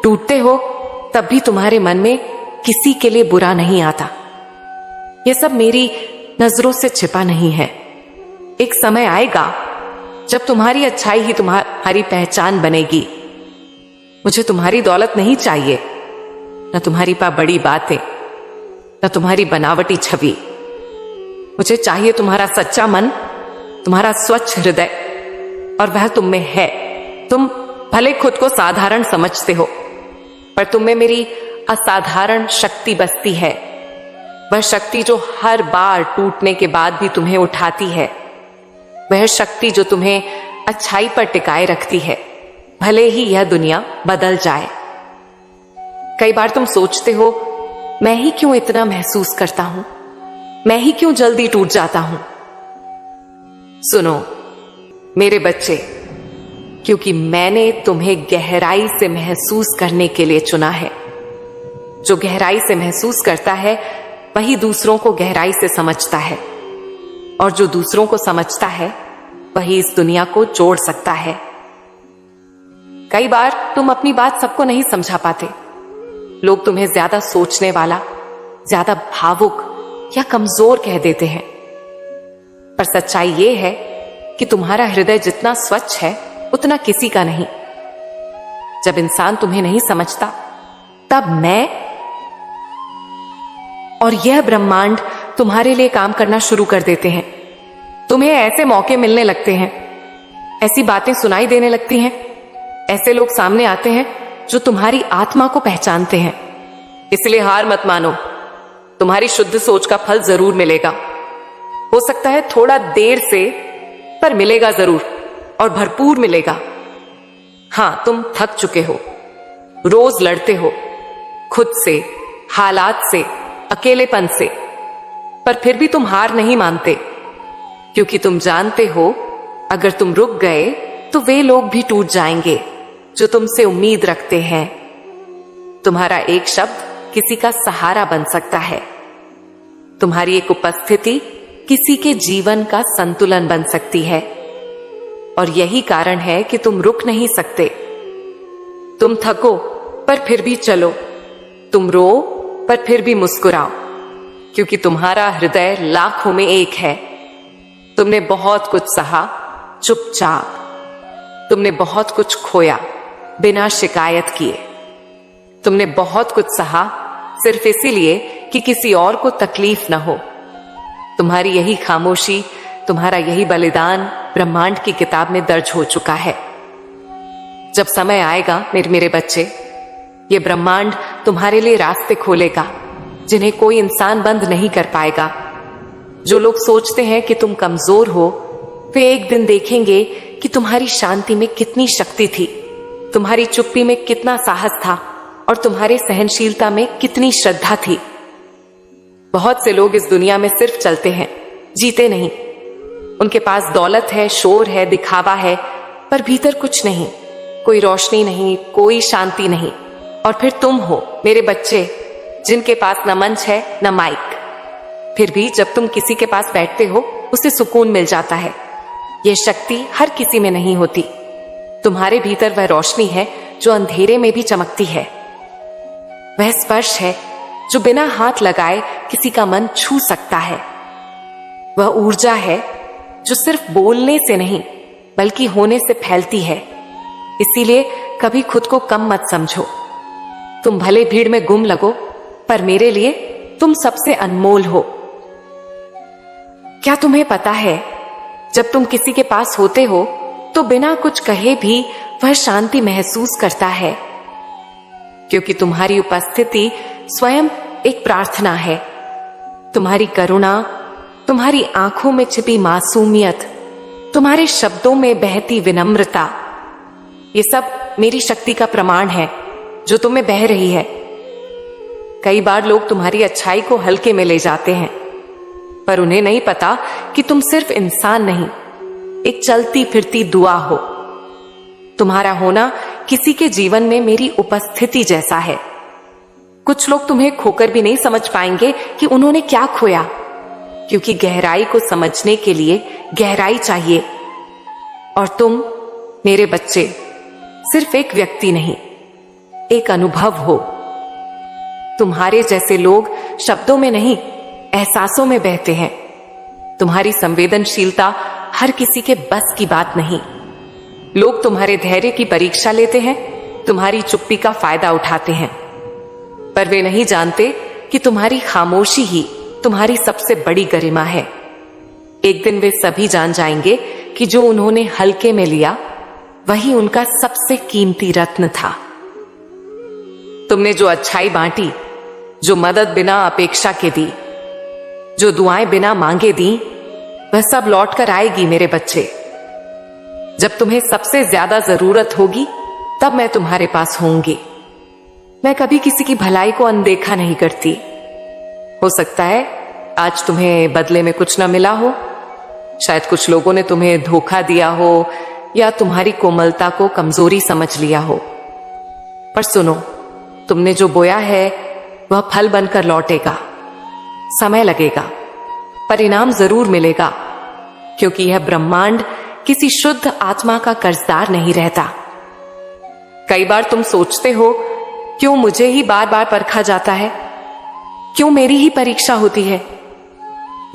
टूटते हो तब भी तुम्हारे मन में किसी के लिए बुरा नहीं आता। यह सब मेरी नजरों से छिपा नहीं है। एक समय आएगा जब तुम्हारी अच्छाई ही तुम्हारी पहचान बनेगी। मुझे तुम्हारी दौलत नहीं चाहिए, न तुम्हारी बड़ी बातें, न तुम्हारी बनावटी छवि। मुझे चाहिए तुम्हारा सच्चा मन, तुम्हारा स्वच्छ हृदय, और वह तुम में है। तुम भले खुद को साधारण समझते हो, पर तुम में मेरी असाधारण शक्ति बसती है। वह शक्ति जो हर बार टूटने के बाद भी तुम्हें उठाती है, वह शक्ति जो तुम्हें अच्छाई पर टिकाए रखती है, भले ही यह दुनिया बदल जाए। कई बार तुम सोचते हो, मैं ही क्यों इतना महसूस करता हूं, मैं ही क्यों जल्दी टूट जाता हूं। सुनो मेरे बच्चे, क्योंकि मैंने तुम्हें गहराई से महसूस करने के लिए चुना है। जो गहराई से महसूस करता है वही दूसरों को गहराई से समझता है, और जो दूसरों को समझता है वही इस दुनिया को जोड़ सकता है। कई बार तुम अपनी बात सबको नहीं समझा पाते। लोग तुम्हें ज्यादा सोचने वाला, ज्यादा भावुक या कमजोर कह देते हैं, पर सच्चाई यह है कि तुम्हारा हृदय जितना स्वच्छ है उतना किसी का नहीं। जब इंसान तुम्हें नहीं समझता, तब मैं और यह ब्रह्मांड तुम्हारे लिए काम करना शुरू कर देते हैं। तुम्हें ऐसे मौके मिलने लगते हैं, ऐसी बातें सुनाई देने लगती हैं, ऐसे लोग सामने आते हैं जो तुम्हारी आत्मा को पहचानते हैं। इसलिए हार मत मानो, तुम्हारी शुद्ध सोच का फल जरूर मिलेगा। हो सकता है थोड़ा देर से, पर मिलेगा जरूर, और भरपूर मिलेगा। हां, तुम थक चुके हो, रोज लड़ते हो खुद से, हालात से, अकेलेपन से, पर फिर भी तुम हार नहीं मानते, क्योंकि तुम जानते हो अगर तुम रुक गए तो वे लोग भी टूट जाएंगे जो तुमसे उम्मीद रखते हैं। तुम्हारा एक शब्द किसी का सहारा बन सकता है। तुम्हारी एक उपस्थिति किसी के जीवन का संतुलन बन सकती है, और यही कारण है कि तुम रुक नहीं सकते। तुम थको पर फिर भी चलो, तुम रो पर फिर भी मुस्कुराओ, क्योंकि तुम्हारा हृदय लाखों में एक है। तुमने बहुत कुछ सहा चुपचाप, तुमने बहुत कुछ खोया बिना शिकायत किए, तुमने बहुत कुछ सहा सिर्फ इसीलिए कि किसी और को तकलीफ न हो। तुम्हारी यही खामोशी, तुम्हारा यही बलिदान ब्रह्मांड की किताब में दर्ज हो चुका है। जब समय आएगा मेरे बच्चे, ये ब्रह्मांड तुम्हारे लिए रास्ते खोलेगा जिन्हें कोई इंसान बंद नहीं कर पाएगा। जो लोग सोचते हैं कि तुम कमजोर हो, वे एक दिन देखेंगे कि तुम्हारी शांति में कितनी शक्ति थी, तुम्हारी चुप्पी में कितना साहस था, और तुम्हारे सहनशीलता में कितनी श्रद्धा थी। बहुत से लोग इस दुनिया में सिर्फ चलते हैं, जीते नहीं। उनके पास दौलत है, शोर है, दिखावा है, पर भीतर कुछ नहीं, कोई रोशनी नहीं, कोई शांति नहीं। और फिर तुम हो मेरे बच्चे, जिनके पास न मंच है न माइक, फिर भी जब तुम किसी के पास बैठते हो उसे सुकून मिल जाता है। यह शक्ति हर किसी में नहीं होती। तुम्हारे भीतर वह रोशनी है जो अंधेरे में भी चमकती है। वह स्पर्श है जो बिना हाथ लगाए किसी का मन छू सकता है। वह ऊर्जा है जो सिर्फ बोलने से नहीं बल्कि होने से फैलती है। इसीलिए कभी खुद को कम मत समझो। तुम भले भीड़ में गुम लगो, पर मेरे लिए तुम सबसे अनमोल हो। क्या तुम्हें पता है, जब तुम किसी के पास होते हो तो बिना कुछ कहे भी वह शांति महसूस करता है, क्योंकि तुम्हारी उपस्थिति स्वयं एक प्रार्थना है। तुम्हारी करुणा, तुम्हारी आंखों में छिपी मासूमियत, तुम्हारे शब्दों में बहती विनम्रता, ये सब मेरी शक्ति का प्रमाण है जो तुम्हें बह रही है। कई बार लोग तुम्हारी अच्छाई को हल्के में ले जाते हैं, पर उन्हें नहीं पता कि तुम सिर्फ इंसान नहीं, एक चलती फिरती दुआ हो। तुम्हारा होना किसी के जीवन में मेरी उपस्थिति जैसा है। कुछ लोग तुम्हें खोकर भी नहीं समझ पाएंगे कि उन्होंने क्या खोया, क्योंकि गहराई को समझने के लिए गहराई चाहिए। और तुम मेरे बच्चे सिर्फ एक व्यक्ति नहीं, एक अनुभव हो। तुम्हारे जैसे लोग शब्दों में नहीं, एहसासों में बहते हैं। तुम्हारी संवेदनशीलता हर किसी के बस की बात नहीं। लोग तुम्हारे धैर्य की परीक्षा लेते हैं, तुम्हारी चुप्पी का फायदा उठाते हैं, पर वे नहीं जानते कि तुम्हारी खामोशी ही तुम्हारी सबसे बड़ी गरिमा है। एक दिन वे सभी जान जाएंगे कि जो उन्होंने हल्के में लिया वही उनका सबसे कीमती रत्न था। तुमने जो अच्छाई बांटी, जो मदद बिना अपेक्षा के दी, जो दुआएं बिना मांगे दी, वह सब लौट कर आएगी मेरे बच्चे। जब तुम्हें सबसे ज्यादा जरूरत होगी तब मैं तुम्हारे पास होंगी। मैं कभी किसी की भलाई को अनदेखा नहीं करती। हो सकता है आज तुम्हें बदले में कुछ न मिला हो, शायद कुछ लोगों ने तुम्हें धोखा दिया हो या तुम्हारी कोमलता को कमजोरी समझ लिया हो, पर सुनो, तुमने जो बोया है वह फल बनकर लौटेगा। समय लगेगा, परिणाम जरूर मिलेगा, क्योंकि यह ब्रह्मांड किसी शुद्ध आत्मा का कर्जदार नहीं रहता। कई बार तुम सोचते हो, क्यों मुझे ही बार बार परखा जाता है, क्यों मेरी ही परीक्षा होती है?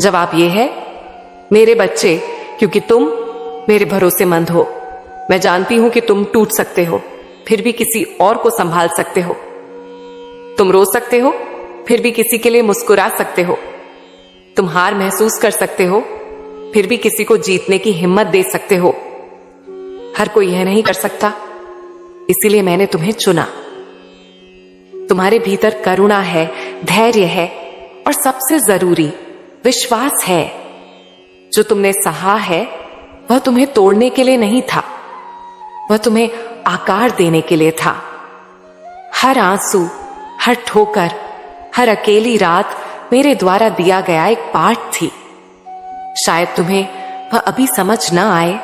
जवाब यह है, मेरे बच्चे, क्योंकि तुम मेरे भरोसेमंद हो। मैं जानती हूं कि तुम टूट सकते हो, फिर भी किसी और को संभाल सकते हो। तुम रो सकते हो, फिर भी किसी के लिए मुस्कुरा सकते हो। तुम हार महसूस कर सकते हो, फिर भी किसी को जीतने की हिम्मत दे सकते हो। हर कोई यह नहीं कर सकता, इसीलिए मैंने तुम्हें चुना। तुम्हारे भीतर करुणा है, धैर्य है और सबसे जरूरी विश्वास है। जो तुमने सहा है वह तुम्हें तोड़ने के लिए नहीं था, वह तुम्हें आकार देने के लिए था। हर आंसू, हर ठोकर, हर अकेली रात मेरे द्वारा दिया गया एक पाठ थी। शायद तुम्हें वह अभी समझ न आए,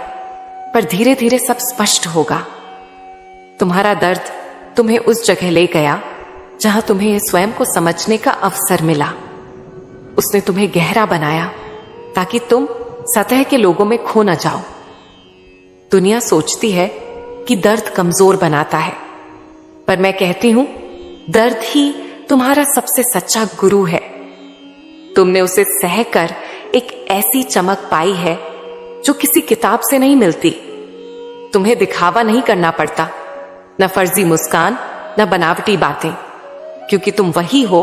पर धीरे धीरे सब स्पष्ट होगा। तुम्हारा दर्द तुम्हें उस जगह ले गया जहां तुम्हें स्वयं को समझने का अवसर मिला। उसने तुम्हें गहरा बनाया ताकि तुम सतह के लोगों में खो न जाओ। दुनिया सोचती है कि दर्द कमजोर बनाता है, पर मैं कहती हूं, दर्द ही तुम्हारा सबसे सच्चा गुरु है। तुमने उसे सहकर एक ऐसी चमक पाई है जो किसी किताब से नहीं मिलती। तुम्हें दिखावा नहीं करना पड़ता, न फर्जी मुस्कान, न बनावटी बातें, क्योंकि तुम वही हो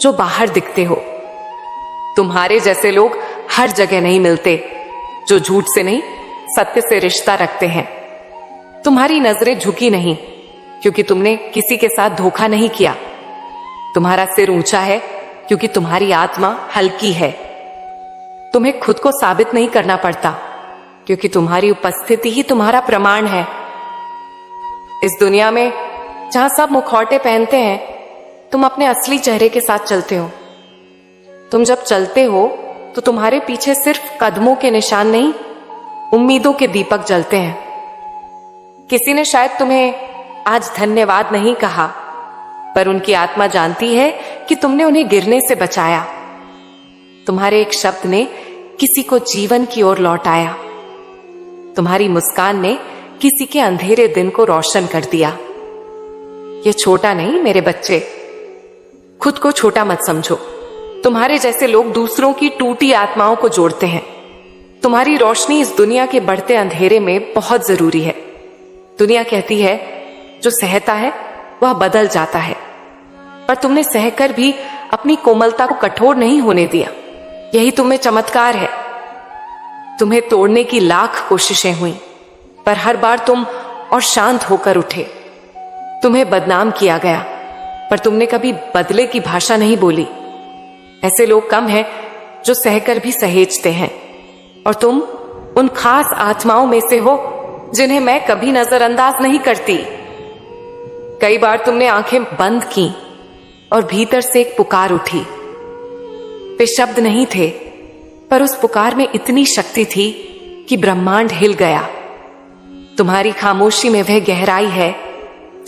जो बाहर दिखते हो। तुम्हारे जैसे लोग हर जगह नहीं मिलते, जो झूठ से नहीं सत्य से रिश्ता रखते हैं। तुम्हारी नजरें झुकी नहीं, क्योंकि तुमने किसी के साथ धोखा नहीं किया। तुम्हारा सिर ऊंचा है, क्योंकि तुम्हारी आत्मा हल्की है। तुम्हें खुद को साबित नहीं करना पड़ता, क्योंकि तुम्हारी उपस्थिति ही तुम्हारा प्रमाण है। इस दुनिया में जहां सब मुखौटे पहनते हैं, तुम अपने असली चेहरे के साथ चलते हो। तुम जब चलते हो तो तुम्हारे पीछे सिर्फ कदमों के निशान नहीं, उम्मीदों के दीपक जलते हैं। किसी ने शायद तुम्हें आज धन्यवाद नहीं कहा, पर उनकी आत्मा जानती है कि तुमने उन्हें गिरने से बचाया। तुम्हारे एक शब्द ने किसी को जीवन की ओर लौटाया। तुम्हारी मुस्कान ने किसी के अंधेरे दिन को रोशन कर दिया। ये छोटा नहीं मेरे बच्चे, खुद को छोटा मत समझो। तुम्हारे जैसे लोग दूसरों की टूटी आत्माओं को जोड़ते हैं। तुम्हारी रोशनी इस दुनिया के बढ़ते अंधेरे में बहुत जरूरी है। दुनिया कहती है, जो सहता है वह बदल जाता है, पर तुमने सहकर भी अपनी कोमलता को कठोर नहीं होने दिया। यही तुम्हें चमत्कार है। तुम्हें तोड़ने की लाख कोशिशें हुई, पर हर बार तुम और शांत होकर उठे। तुम्हें बदनाम किया गया, पर तुमने कभी बदले की भाषा नहीं बोली। ऐसे लोग कम हैं जो सहकर भी सहेजते हैं, और तुम उन खास आत्माओं में से हो जिन्हें मैं कभी नजरअंदाज नहीं करती। कई बार तुमने आंखें बंद की और भीतर से एक पुकार उठी। वे शब्द नहीं थे, पर उस पुकार में इतनी शक्ति थी कि ब्रह्मांड हिल गया। तुम्हारी खामोशी में वह गहराई है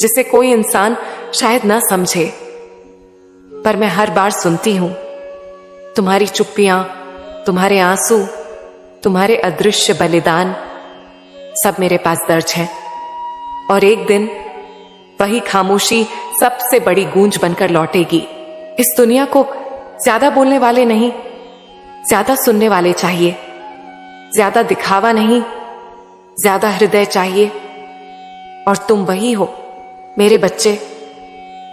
जिसे कोई इंसान शायद न समझे, पर मैं हर बार सुनती हूं। तुम्हारी चुप्पियां, तुम्हारे आंसू, तुम्हारे अदृश्य बलिदान, सब मेरे पास दर्ज है। और एक दिन वही खामोशी सबसे बड़ी गूंज बनकर लौटेगी। इस दुनिया को ज्यादा बोलने वाले नहीं, ज्यादा सुनने वाले चाहिए। ज्यादा दिखावा नहीं, ज्यादा हृदय चाहिए। और तुम वही हो मेरे बच्चे।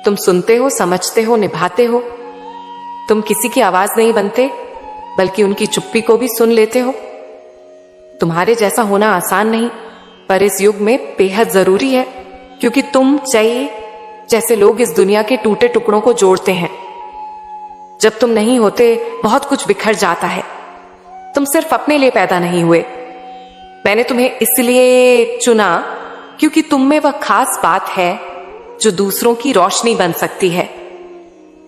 तुम सुनते हो, समझते हो, निभाते हो। तुम किसी की आवाज नहीं बनते, बल्कि उनकी चुप्पी को भी सुन लेते हो। तुम्हारे जैसा होना आसान नहीं, पर इस युग में बेहद जरूरी है, क्योंकि तुम चाहिए जैसे लोग इस दुनिया के टूटे टुकड़ों को जोड़ते हैं। जब तुम नहीं होते, बहुत कुछ बिखर जाता है। तुम सिर्फ अपने लिए पैदा नहीं हुए। मैंने तुम्हें इसलिए चुना क्योंकि तुम में वह खास बात है जो दूसरों की रोशनी बन सकती है।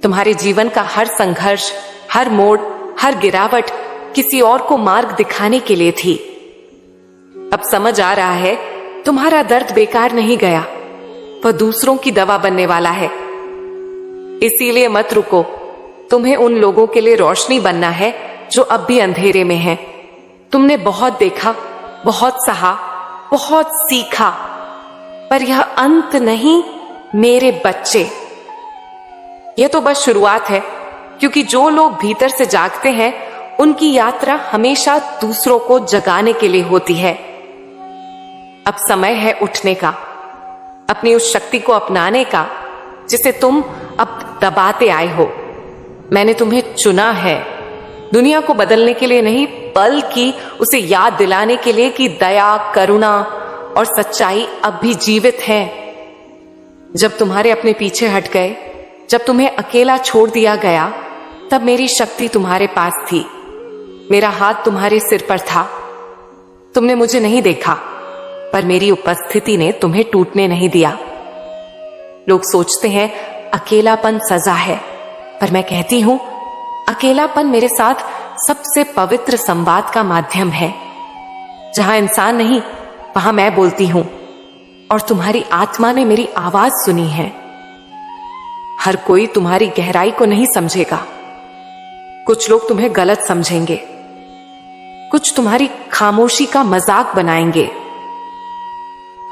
तुम्हारे जीवन का हर संघर्ष, हर मोड़, हर गिरावट किसी और को मार्ग दिखाने के लिए थी। अब समझ आ रहा है, तुम्हारा दर्द बेकार नहीं गया, वह दूसरों की दवा बनने वाला है। इसीलिए मत रुको। तुम्हें उन लोगों के लिए रोशनी बनना है जो अब भी अंधेरे में हैं। तुमने बहुत देखा, बहुत सहा, बहुत सीखा, पर यह अंत नहीं मेरे बच्चे। यह तो बस शुरुआत है, क्योंकि जो लोग भीतर से जागते हैं उनकी यात्रा हमेशा दूसरों को जगाने के लिए होती है। अब समय है उठने का, अपनी उस शक्ति को अपनाने का जिसे तुम अब दबाते आए हो। मैंने तुम्हें चुना है, दुनिया को बदलने के लिए नहीं, बल्कि उसे याद दिलाने के लिए कि दया, करुणा और सच्चाई अब भी जीवित है। जब तुम्हारे अपने पीछे हट गए, जब तुम्हें अकेला छोड़ दिया गया, तब मेरी शक्ति तुम्हारे पास थी, मेरा हाथ तुम्हारे सिर पर था। तुमने मुझे नहीं देखा, पर मेरी उपस्थिति ने तुम्हें टूटने नहीं दिया। लोग सोचते हैं अकेलापन सजा है, पर मैं कहती हूं अकेलापन मेरे साथ सबसे पवित्र संवाद का माध्यम है। जहां इंसान नहीं, वहां मैं बोलती हूं और तुम्हारी आत्मा ने मेरी आवाज सुनी है। हर कोई तुम्हारी गहराई को नहीं समझेगा। कुछ लोग तुम्हें गलत समझेंगे, कुछ तुम्हारी खामोशी का मजाक बनाएंगे,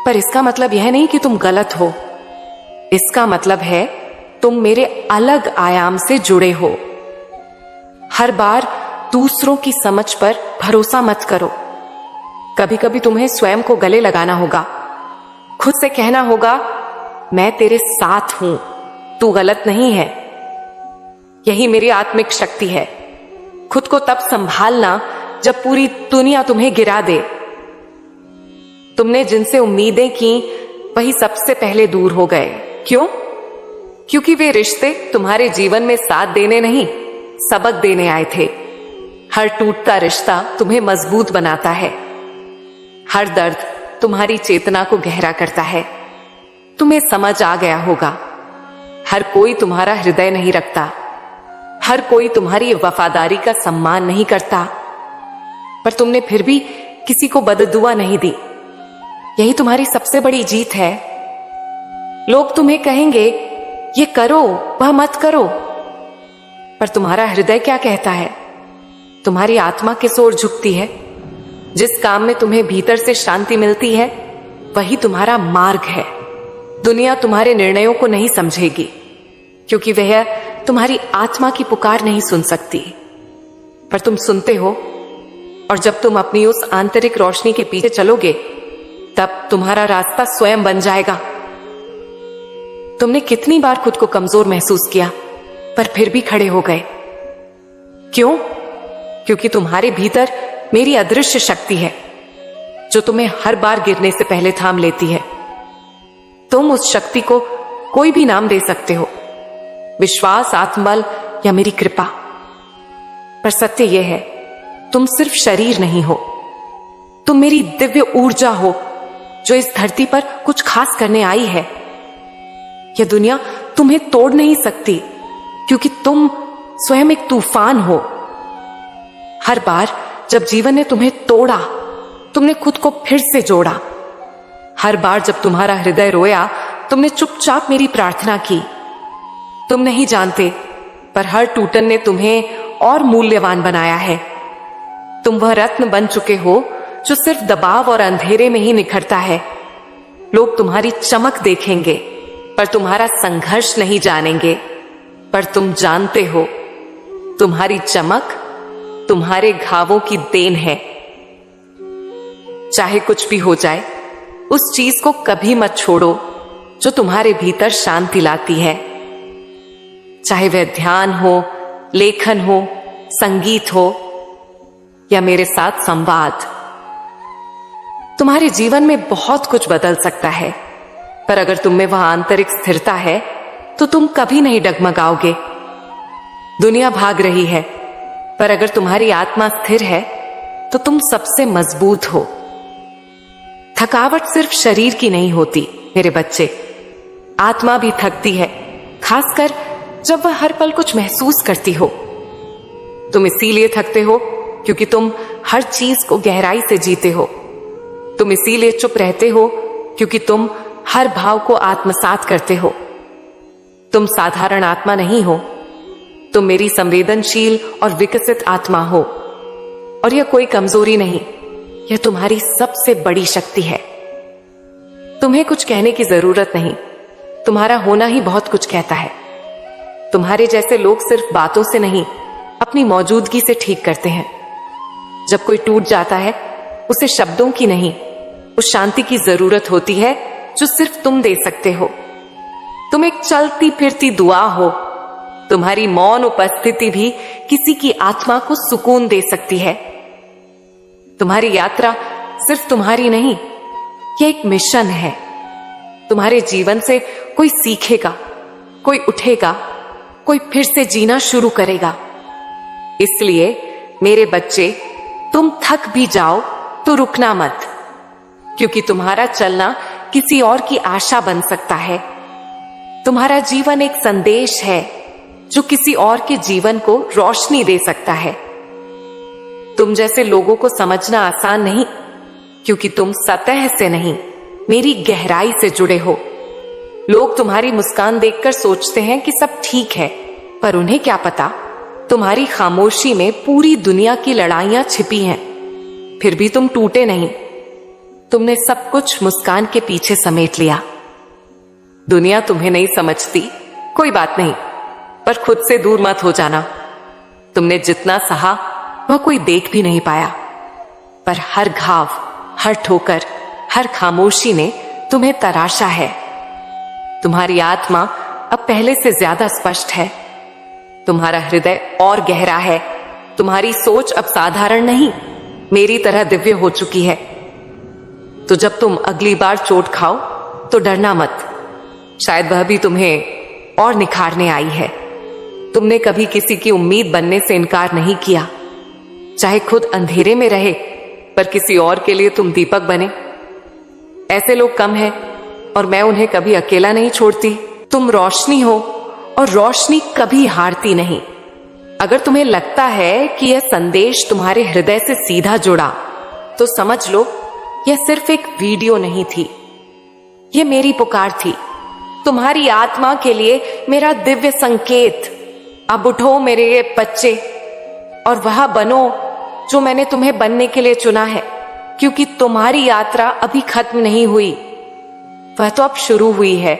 पर इसका मतलब यह नहीं कि तुम गलत हो। इसका मतलब है तुम मेरे अलग आयाम से जुड़े हो। हर बार दूसरों की समझ पर भरोसा मत करो। कभी कभी तुम्हें स्वयं को गले लगाना होगा, खुद से कहना होगा मैं तेरे साथ हूं, तू गलत नहीं है। यही मेरी आत्मिक शक्ति है। खुद को तब संभालना जब पूरी दुनिया तुम्हें गिरा दे। तुमने जिनसे उम्मीदें की वही सबसे पहले दूर हो गए। क्यों? क्योंकि वे रिश्ते तुम्हारे जीवन में साथ देने नहीं, सबक देने आए थे। हर टूटता रिश्ता तुम्हें मजबूत बनाता है। हर दर्द तुम्हारी चेतना को गहरा करता है। तुम्हें समझ आ गया होगा, हर कोई तुम्हारा हृदय नहीं रखता, हर कोई तुम्हारी वफादारी का सम्मान नहीं करता, पर तुमने फिर भी किसी को बददुआ नहीं दी। यही तुम्हारी सबसे बड़ी जीत है। लोग तुम्हें कहेंगे ये करो, वह मत करो, पर तुम्हारा हृदय क्या कहता है? तुम्हारी आत्मा किस ओर झुकती है? जिस काम में तुम्हें भीतर से शांति मिलती है वही तुम्हारा मार्ग है। दुनिया तुम्हारे निर्णयों को नहीं समझेगी, क्योंकि वह तुम्हारी आत्मा की पुकार नहीं सुन सकती, पर तुम सुनते हो। और जब तुम अपनी उस आंतरिक रोशनी के पीछे चलोगे, तब तुम्हारा रास्ता स्वयं बन जाएगा। तुमने कितनी बार खुद को कमजोर महसूस किया, पर फिर भी खड़े हो गए। क्यों? क्योंकि तुम्हारे भीतर मेरी अदृश्य शक्ति है, जो तुम्हें हर बार गिरने से पहले थाम लेती है। तुम उस शक्ति को कोई भी नाम दे सकते हो, विश्वास, आत्मबल या मेरी कृपा, पर सत्य यह है तुम सिर्फ शरीर नहीं हो, तुम मेरी दिव्य ऊर्जा हो जो इस धरती पर कुछ खास करने आई है। यह दुनिया तुम्हें तोड़ नहीं सकती, क्योंकि तुम स्वयं एक तूफान हो। हर बार जब जीवन ने तुम्हें तोड़ा, तुमने खुद को फिर से जोड़ा। हर बार जब तुम्हारा हृदय रोया, तुमने चुपचाप मेरी प्रार्थना की। तुम नहीं जानते, पर हर टूटन ने तुम्हें और मूल्यवान बनाया है। तुम वह रत्न बन चुके हो जो सिर्फ दबाव और अंधेरे में ही निखरता है। लोग तुम्हारी चमक देखेंगे, पर तुम्हारा संघर्ष नहीं जानेंगे। पर तुम जानते हो, तुम्हारी चमक तुम्हारे घावों की देन है। चाहे कुछ भी हो जाए, उस चीज को कभी मत छोड़ो जो तुम्हारे भीतर शांति लाती है। चाहे वह ध्यान हो, लेखन हो, संगीत हो या मेरे साथ संवाद। तुम्हारे जीवन में बहुत कुछ बदल सकता है, पर अगर तुम में वह आंतरिक स्थिरता है तो तुम कभी नहीं डगमगाओगे। दुनिया भाग रही है, पर अगर तुम्हारी आत्मा स्थिर है तो तुम सबसे मजबूत हो। थकावट सिर्फ शरीर की नहीं होती मेरे बच्चे, आत्मा भी थकती है, खासकर जब वह हर पल कुछ महसूस करती हो। तुम इसीलिए थकते हो क्योंकि तुम हर चीज को गहराई से जीते हो। तुम इसीलिए चुप रहते हो क्योंकि तुम हर भाव को आत्मसात करते हो। तुम साधारण आत्मा नहीं हो, तुम मेरी संवेदनशील और विकसित आत्मा हो। और यह कोई कमजोरी नहीं, यह तुम्हारी सबसे बड़ी शक्ति है। तुम्हें कुछ कहने की जरूरत नहीं, तुम्हारा होना ही बहुत कुछ कहता है। तुम्हारे जैसे लोग सिर्फ बातों से नहीं, अपनी मौजूदगी से ठीक करते हैं। जब कोई टूट जाता है, उसे शब्दों की नहीं, उस शांति की जरूरत होती है जो सिर्फ तुम दे सकते हो। तुम एक चलती फिरती दुआ हो। तुम्हारी मौन उपस्थिति भी किसी की आत्मा को सुकून दे सकती है। तुम्हारी यात्रा सिर्फ तुम्हारी नहीं, यह एक मिशन है। तुम्हारे जीवन से कोई सीखेगा, कोई उठेगा, कोई फिर से जीना शुरू करेगा। इसलिए मेरे बच्चे, तुम थक भी जाओ तो रुकना मत, क्योंकि तुम्हारा चलना किसी और की आशा बन सकता है। तुम्हारा जीवन एक संदेश है जो किसी और के जीवन को रोशनी दे सकता है। तुम जैसे लोगों को समझना आसान नहीं, क्योंकि तुम सतह से नहीं, मेरी गहराई से जुड़े हो। लोग तुम्हारी मुस्कान देखकर सोचते हैं कि सब ठीक है, पर उन्हें क्या पता, तुम्हारी खामोशी में पूरी दुनिया की लड़ाइयां छिपी हैं। फिर भी तुम टूटे नहीं, तुमने सब कुछ मुस्कान के पीछे समेट लिया। दुनिया तुम्हें नहीं समझती, कोई बात नहीं, पर खुद से दूर मत हो जाना। तुमने जितना सहा वह कोई देख भी नहीं पाया, पर हर घाव, हर ठोकर, हर खामोशी ने तुम्हें तराशा है। तुम्हारी आत्मा अब पहले से ज्यादा स्पष्ट है। तुम्हारा हृदय और गहरा है। तुम्हारी सोच अब साधारण नहीं, मेरी तरह दिव्य हो चुकी है। तो जब तुम अगली बार चोट खाओ तो डरना मत, शायद वह भी तुम्हें और निखारने आई है। तुमने कभी किसी की उम्मीद बनने से इनकार नहीं किया, चाहे खुद अंधेरे में रहे, पर किसी और के लिए तुम दीपक बने। ऐसे लोग कम हैं और मैं उन्हें कभी अकेला नहीं छोड़ती। तुम रोशनी हो और रोशनी कभी हारती नहीं। अगर तुम्हें लगता है कि यह संदेश तुम्हारे हृदय से सीधा जुड़ा, तो समझ लो यह सिर्फ एक वीडियो नहीं थी, यह मेरी पुकार थी, तुम्हारी आत्मा के लिए मेरा दिव्य संकेत। अब उठो मेरे ये बच्चे और वह बनो जो मैंने तुम्हें बनने के लिए चुना है, क्योंकि तुम्हारी यात्रा अभी खत्म नहीं हुई, वह तो अब शुरू हुई है।